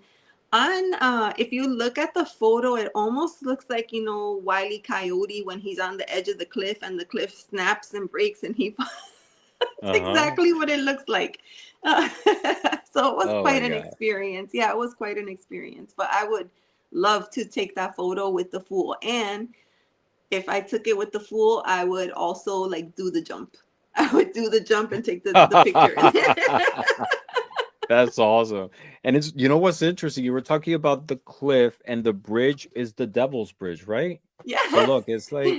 on if you look at the photo, it almost looks like Wile E. Coyote when he's on the edge of the cliff and the cliff snaps and breaks and he that's Uh-huh. exactly what it looks like. uh, so it was Oh my quite an God. experience. Yeah, it was quite an experience, but I would love to take that photo with the fool. And if I took it with the fool, I would also like do the jump. I would do the jump and take the picture. That's awesome. And it's what's interesting? You were talking about the cliff and the bridge is the Devil's Bridge, right? So Yes. look, it's like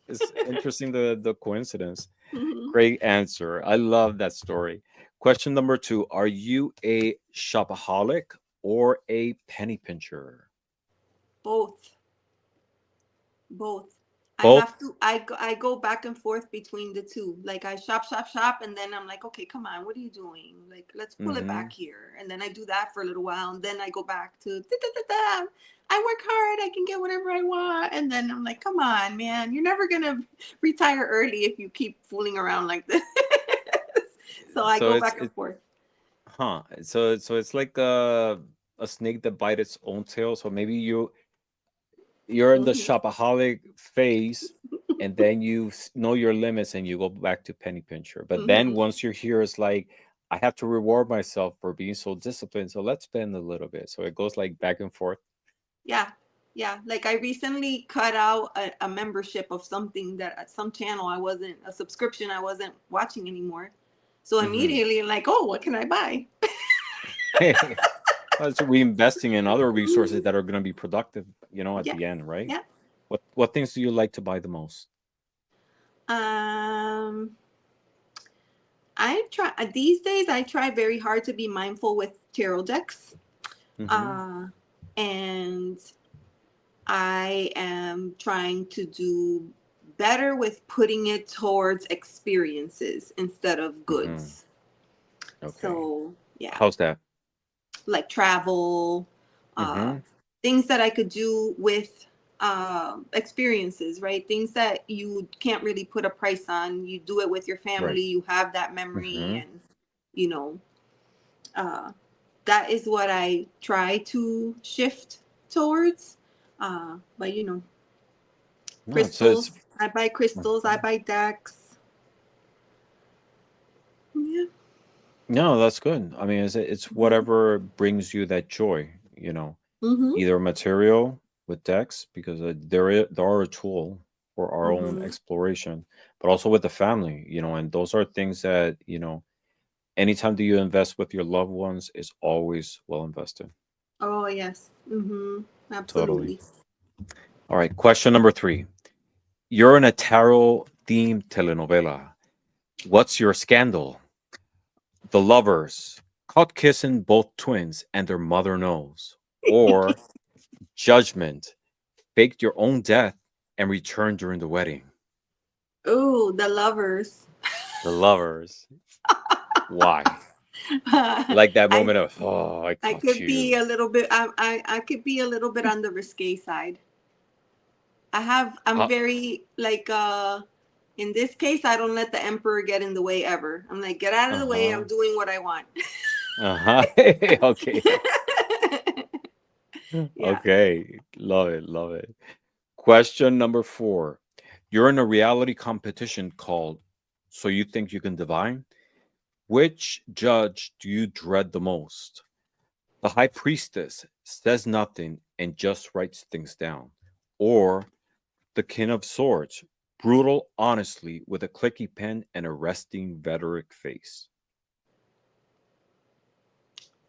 it's interesting the coincidence. Mhm. Great answer. I love that story. Question number two. Are you a shopaholic or a penny pincher? Both. Both. I Both. have to. I go back and forth between the two. Like I shop, shop, shop, and then I'm like, okay, come on, what are you doing? Like, let's pull it Mm-hmm. back here, and then I do that for a little while, and then I go back to da, da, da, da. I work hard. I can get whatever I want, and then I'm like, come on, man, you're never gonna retire early if you keep fooling around like this. So I So go it's back and it forth. huh. So it's like a snake that bite its own tail. So maybe you're in the Hmm. shopaholic phase and then you know your limits and you go back to penny pincher, but then Hmm. once you're here it's like I have to reward myself for being so disciplined, so let's spend a little bit, so it goes like back and forth. Yeah. Yeah. Like I recently cut out a membership of something that at some channel I wasn't a subscription I wasn't watching anymore. So Hmm. immediately like, oh, what can I buy? So reinvesting in other resources that are going to be productive, at Yes. the end, right? Yeah. What things do you like to buy the most? Um I try these days I try very hard to be mindful with tarot decks. Hmm. Uh and I am trying to do better with putting it towards experiences instead of Hmm. goods. Okay. So, yeah, How's that? like travel, uh, Hmm. things that I could do with experiences, right? Things that you can't really put a price on. You do it with your Right. family, you have that memory, Hmm. and, you know, uh, that is what I try to shift towards. But, No, so it's crystals. I buy crystals. I Mhm. buy decks. Yeah. No, that's good. I mean, it's Mhm. whatever brings you that joy, you know, Mhm. either material with decks, because they are a tool for our own Mhm. exploration, but also with the family, and those are things that, anytime that you invest with your loved ones is always well invested. Oh yes. Mhm. Totally. Absolutely. All right, question number 3. You're in a tarot themed telenovela. What's your scandal? The lovers caught kissing both twins and their mother knows. Or judgment, faked your own death and returned during the wedding. Ooh, the lovers. The lovers. Why? Like that I moment of, oh, I I caught could be you. a little bit. I could be a little bit on the risque side. I'm Uh very like in this case I don't let the emperor get in the way ever. I'm like, get out of the way. huh. I'm doing what I want. Uh huh. Okay. Yeah. Okay. Love it. Love it. Question number 4. You're in a reality competition called So You Think You Can Divine? Which judge do you dread the most? The high priestess says nothing and just writes things down. Or the king of swords, brutal honestly with a clicky pen and a resting rhetoric face.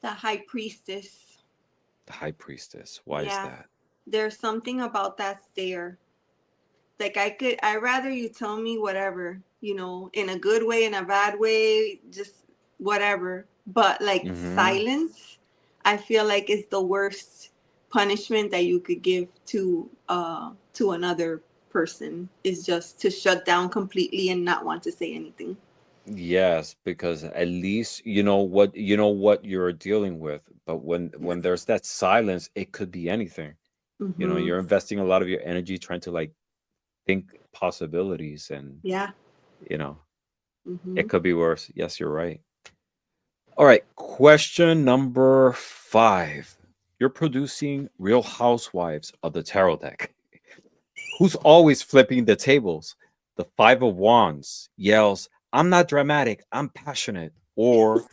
The high priestess. The high priestess. Why is Yeah. that? There's something about that stare. Like I rather you tell me whatever, in a good way, in a bad way, just whatever. But like Mm-hmm. silence, I feel like is the worst punishment that you could give to another person, is just to shut down completely and not want to say anything. Yes, because at least you know what you're dealing with. But when Yes. there's that silence, it could be anything. Mhm. You're investing a lot of your energy trying to like think possibilities, and Yeah. you know it Mhm. could be worse. Yes, you're right. All right, question number 5. You're producing Real Housewives of the Tarot deck. Who's always flipping the tables? The Five of Wands yells, I'm not dramatic, I'm passionate. Or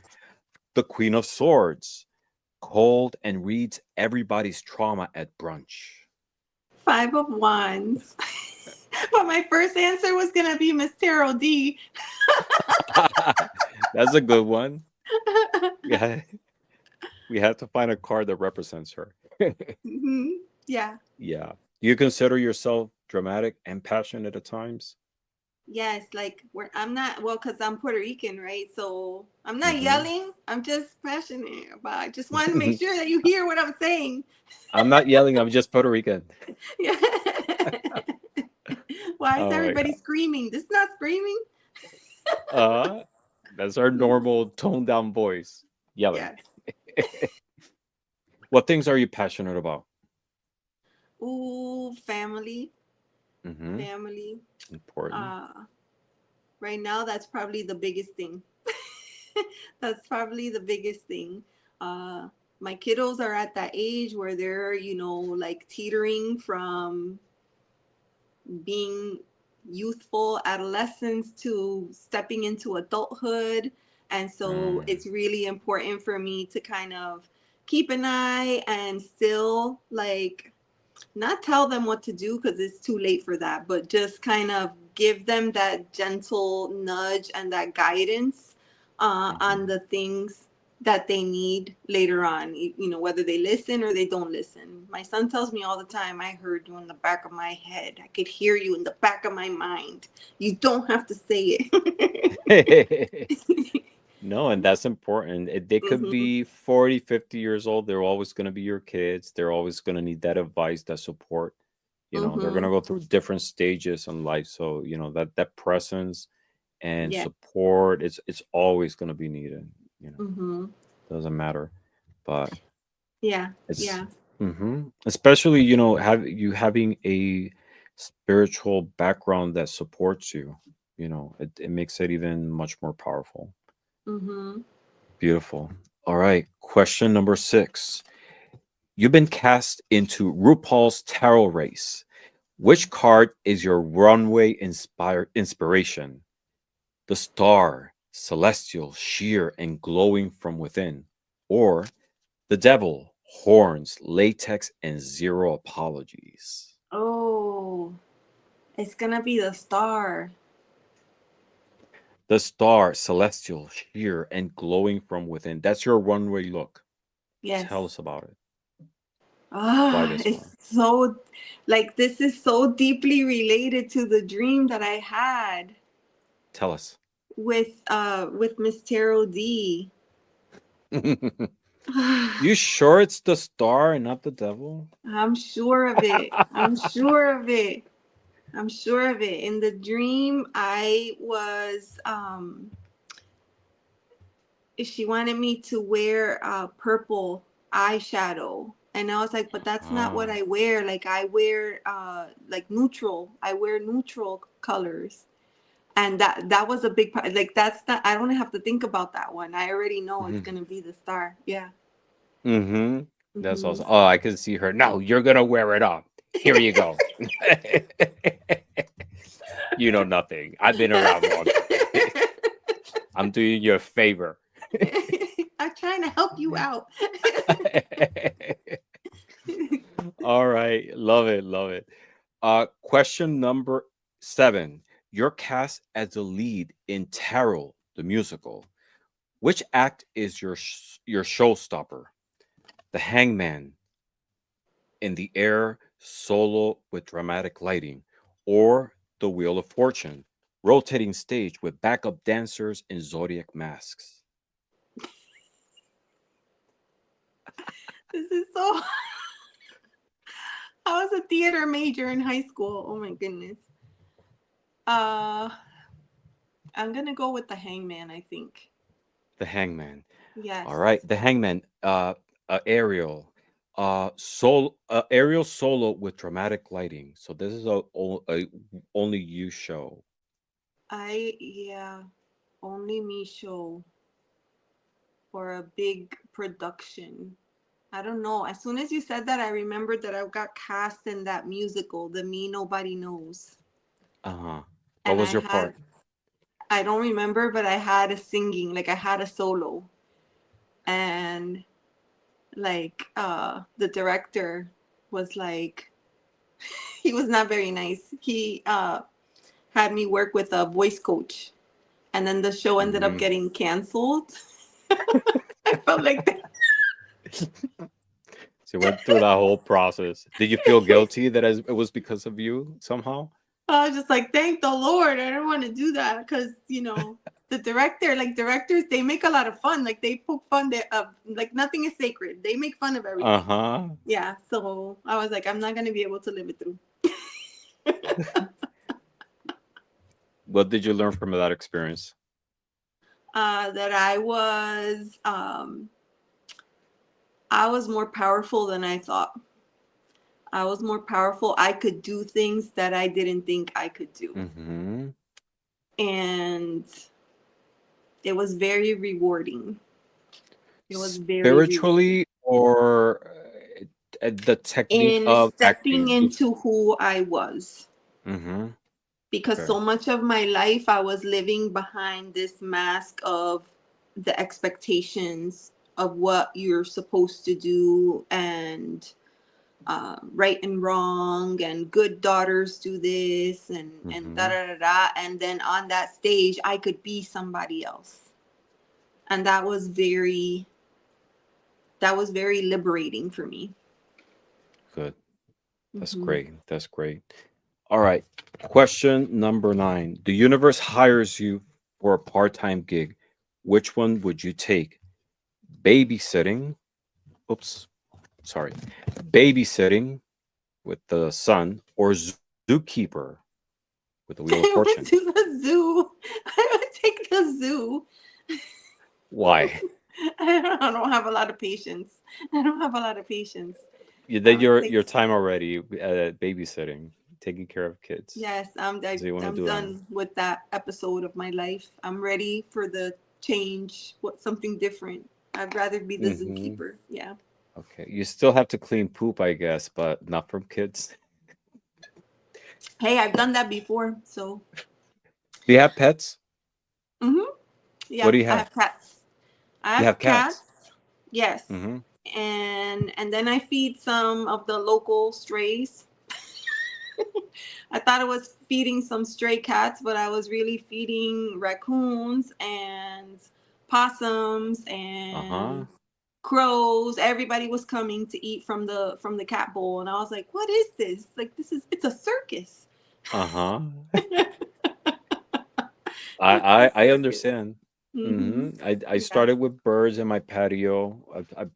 the Queen of Swords, cold and reads everybody's trauma at brunch. Five of Wands. But my first answer was gonna be Miss Tarot D. That's a good one. Yeah, we have to find a card that represents her. Mhm. Yeah. Yeah. Do you consider yourself dramatic and passionate at times? Yes, like I'm not, well, because I'm Puerto Rican, right? So I'm not Hmm. yelling. I'm just passionate about. I just want to make sure that you hear what I'm saying. I'm not yelling. I'm just Puerto Rican. Yeah. Why is Oh my everybody god. screaming? This not screaming. Uh, that's our normal toned down voice yelling. Yes. What things are you passionate about? Ooh, family, Hmm. family. Important. Uh, right now, that's probably the biggest thing. That's probably the biggest thing. Uh, my kiddos are at that age where they're, like teetering from being youthful adolescence to stepping into adulthood. And so Mm, it's really important for me to kind of keep an eye and still like not tell them what to do because it's too late for that, but just kind of give them that gentle nudge and that guidance on mhm. the things that they need later on, whether they listen or they don't listen. My son tells me all the time, I heard you in the back of my head. I could hear you in the back of my mind. You don't have to say it. No, and that's important. They could Hmm. be 40, 50 years old. They're always going to be your kids. They're always going to need that advice, that support. They're going Hmm. to go through different stages in life. So, that presence and Yeah. support, it's always going to be needed. You know, Hmm. doesn't matter. But Yeah. it's Yeah. especially, having a spiritual background that supports you, it makes it even much more powerful. Hmm. Beautiful. All right. Question number 6. You've been cast into RuPaul's Tarot Race. Which card is your runway inspiration? The star, celestial, sheer, and glowing from within. Or the devil, horns, latex, and zero apologies. Oh, it's gonna be the star. The star, celestial, sheer, and glowing from within. That's your runway look. Tell Yes. us about it. Why Ah, this it's one? so like this is so deeply related to the dream that I had Tell us. with Miss Tarot D. You sure it's the star and not the devil? I'm sure of it. I'm sure of it. I'm sure of it. In the dream, I was she wanted me to wear purple eyeshadow. And I was like, but that's not what Ah. I wear. Like I wear like neutral. I wear neutral colors. And that was a big part. Like that's not I don't have to think about that one. I already know it's Hmm. gonna be the star. Yeah. Hmm. That's Hmm. awesome. Oh, I can see her. No, you're gonna wear it up. Here you go. You know nothing. I've been around long. I'm doing you a favor. I'm trying to help you out. All right. Love it. Love it. Question number 7. You're cast as the lead in Tarot, the musical. Which act is your showstopper? The Hangman in the air solo with dramatic lighting, or the Wheel of Fortune, rotating stage with backup dancers in zodiac masks? This is so I was a theater major in high school. Oh my goodness. Uh I'm gonna go with the hangman, I think. The Hangman. All Yes. right, the Hangman. Aerial. Aerial solo with dramatic lighting. So this is a only you show. Yeah, only me show for a big production. I don't know. As soon as you said that, I remembered that I got cast in that musical, The Me Nobody Knows. Uh huh. What And was your part? I don't remember, but I had a singing, like I had a solo. And like the director was like, he was not very nice. He had me work with a voice coach. And then the show ended up Hmm. getting canceled. I felt like that. So you went through that whole process. Did you feel guilty that it was because of you somehow? I was just like, thank the Lord. I don't want to do that because, the director, like directors, they make a lot of fun. Like they poke fun of, like nothing is sacred. They make fun of Uh everything. huh. Yeah. So I was like, I'm not going to be able to live it through. What did you learn from that experience? That I was more powerful than I thought. I was more powerful. I could do things that I didn't think I could do. Hmm. And it was very rewarding. It was very rewarding. Spiritually or the technique In of stepping acting? into who I was. Mm-hmm. Because Okay. so much of my life I was living behind this mask of the expectations of what you're supposed to do and right and wrong and good daughters do this and da Mm-hmm. da da da. And then on that stage, I could be somebody else. And that was very liberating for me. Good. That's Hmm. great. That's great. All right. Question number 9. The universe hires you for a part-time gig. Which one would you take? Babysitting. Oops. Sorry. Babysitting with the sun or zookeeper with the Wheel of I Fortune? would do the zoo. I would take the zoo. Why? I don't have a lot of patience. I don't have a lot of patience. You I did would take. your time already babysitting, taking care of kids. Yes, So you want to I'm do that? done with that episode of my life. I'm ready for the change. What something different. I'd rather be the Hmm. zookeeper. Yeah. Okay. You still have to clean poop, I guess, but not from kids. Hey, I've done that before. So, Do you have pets? hmm What yeah, do you I have? have cats. I You have have cats. cats. Yes. Mm-hmm. And then I feed some of the local strays. I thought I was feeding some stray cats, but I was really feeding raccoons and possums Uh-huh. and crows. Everybody was coming to eat from the cat bowl, and I was like, "What is this? Like, it's a circus. Uh-huh. It's a I circus." understand. Mm-hmm. I Yes. started with birds in my patio. I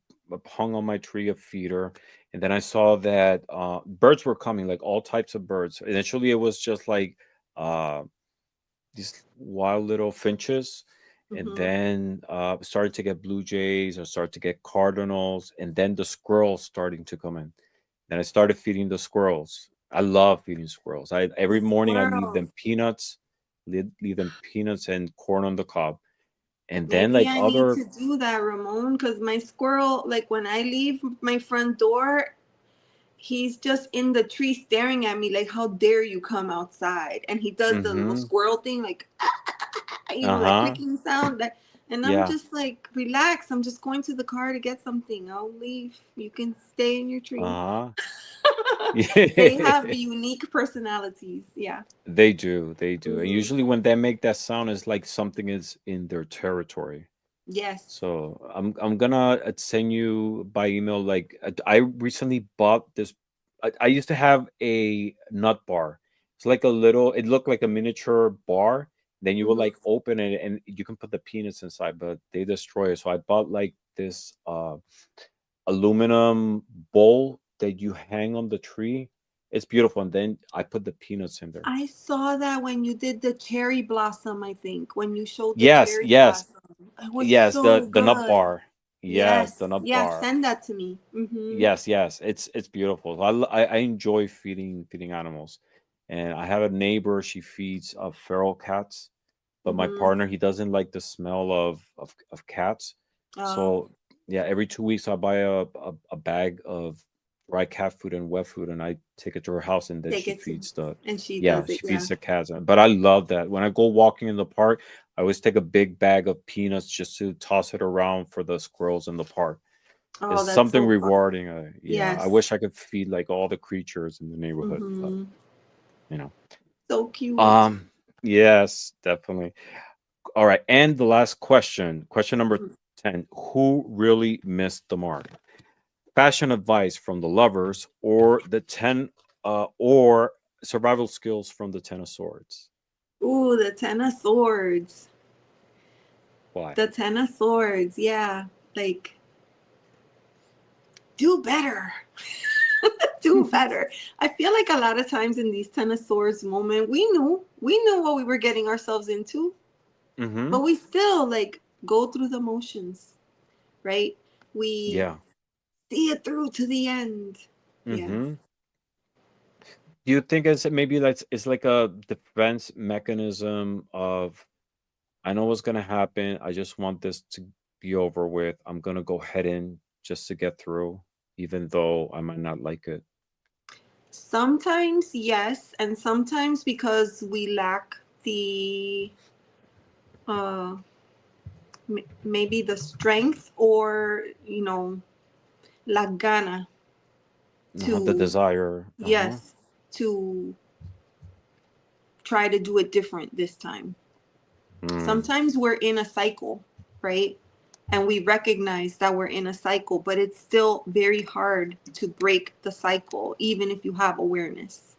hung on my tree a feeder, and then I saw that birds were coming, like all types of birds. Initially, it was just like uh, these wild little finches, and Mm-hmm. then started to get blue jays, or started to get cardinals, and then the squirrels starting to come in. Then I started feeding the squirrels. I love feeding squirrels. I The every morning I leave squirrels. them peanuts, leave them peanuts and corn on the cob, and then Maybe like I need other. to do that, Ramon, because my squirrel, like when I leave my front door, he's just in the tree staring at me like, how dare you come outside? And he does the little Mm-hmm. squirrel thing, like, like Uh-huh. clicking sound. And I'm Yeah. just like, relax. I'm just going to the car to get something. I'll leave. You can stay in your tree. Uh-huh. They have Yeah. unique personalities. Yeah. They do. They do. And Hmm. usually when they make that sound, it's like something is in their territory. Yes. So I'm gonna send you by email. Like I recently bought this. I used to have a nut bar. It's like a little. It looked like a miniature bar. Then you would Hmm. like open it and you can put the peanuts inside, but they destroy it. So I bought like this aluminum bowl that you hang on the tree. It's beautiful, and then I put the peanuts in there. I saw that when you did the cherry blossom, I think, when you showed the Yes, cherry yes, blossom. It was yes. so The nut good. bar. Yes, the Yes. nut Yeah, bar. send that to me. Mm-hmm. Yes, yes, it's beautiful. I enjoy feeding animals, and I have a neighbor. She feeds feral cats, but my Mm-hmm. partner he doesn't like the smell of cats. Oh, So yeah, every 2 weeks I buy a bag of dry cat food and wet food, and I take it to her house, and then take she it to, feeds the and she yeah does it. she Yeah. feeds the cats. But I love that when I go walking in the park, I always take a big bag of peanuts just to toss it around for the squirrels in the park. Oh, It's that's something so fun. rewarding. Yeah, I Yes. wish I could feed like all the creatures in the neighborhood, but Mm-hmm. you know. So cute. Um, yes, definitely. All right, and the last question, question number 10: Who really missed the mark? Fashion advice from the lovers, or the 10, or survival skills from the 10 of Swords? Ooh, the Ten of Swords. Why? The Ten of Swords. Yeah. Like, do better. Do better. I feel like a lot of times in these Ten of Swords moment, we knew what we were getting ourselves into, Mm-hmm. but we still like go through the motions, right? We Yeah. see it through to the end. Yes. Mm-hmm. Do you think maybe like it's like a defense mechanism of I know what's gonna happen. I just want this to be over with. I'm gonna go head in just to get through, even though I might not like it. Sometimes yes, and sometimes because we lack the uh maybe the strength, or la gana The to, desire. Uh-huh. yes, to try to do it different this time. Mm. Sometimes we're in a cycle, right? And we recognize that we're in a cycle, but it's still very hard to break the cycle, even if you have awareness.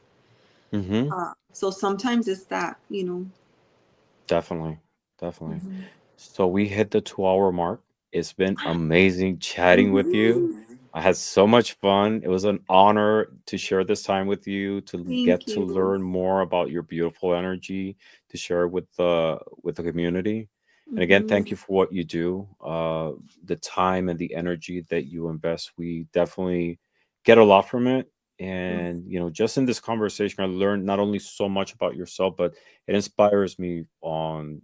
Mm-hmm. So sometimes it's that. Definitely. Definitely. Mhm. So we hit the 2 hour mark. It's been amazing chatting with you. Mhm. I had so much fun. It was an honor to share this time with you, to get Thank to you. learn more about your beautiful energy, to share with the community. And again, thank Mhm. you for what you do. The time and the energy that you invest, we definitely get a lot from it. And just in this conversation, I learned not only so much about yourself, but it inspires me on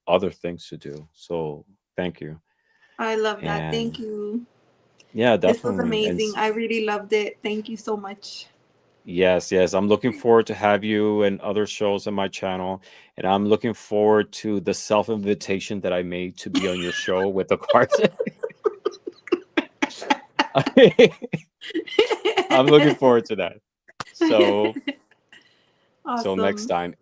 other things to do. So thank you. I love that. And Thank you. yeah, This was definitely. amazing. I really loved it. Thank you so much. Yes, yes. I'm looking forward to have you and other shows on my channel, and I'm looking forward to the self-invitation that I made to be on your show with the cards. I'm looking forward to that. So, so next Awesome. time,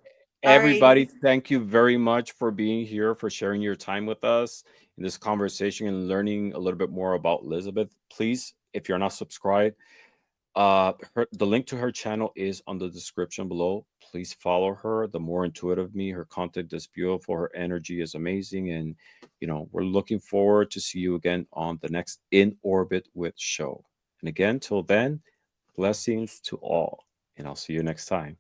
All right. everybody, thank you very much for being here, for sharing your time with us in this conversation and learning a little bit more about Elizabeth. Please, if you're not subscribed, the link to her channel is on the description below. Please follow her. The more intuitive me, her content is beautiful, her energy is amazing, and we're looking forward to see you again on the next In Orbit with show. And again, till then, blessings to all, and I'll see you next time.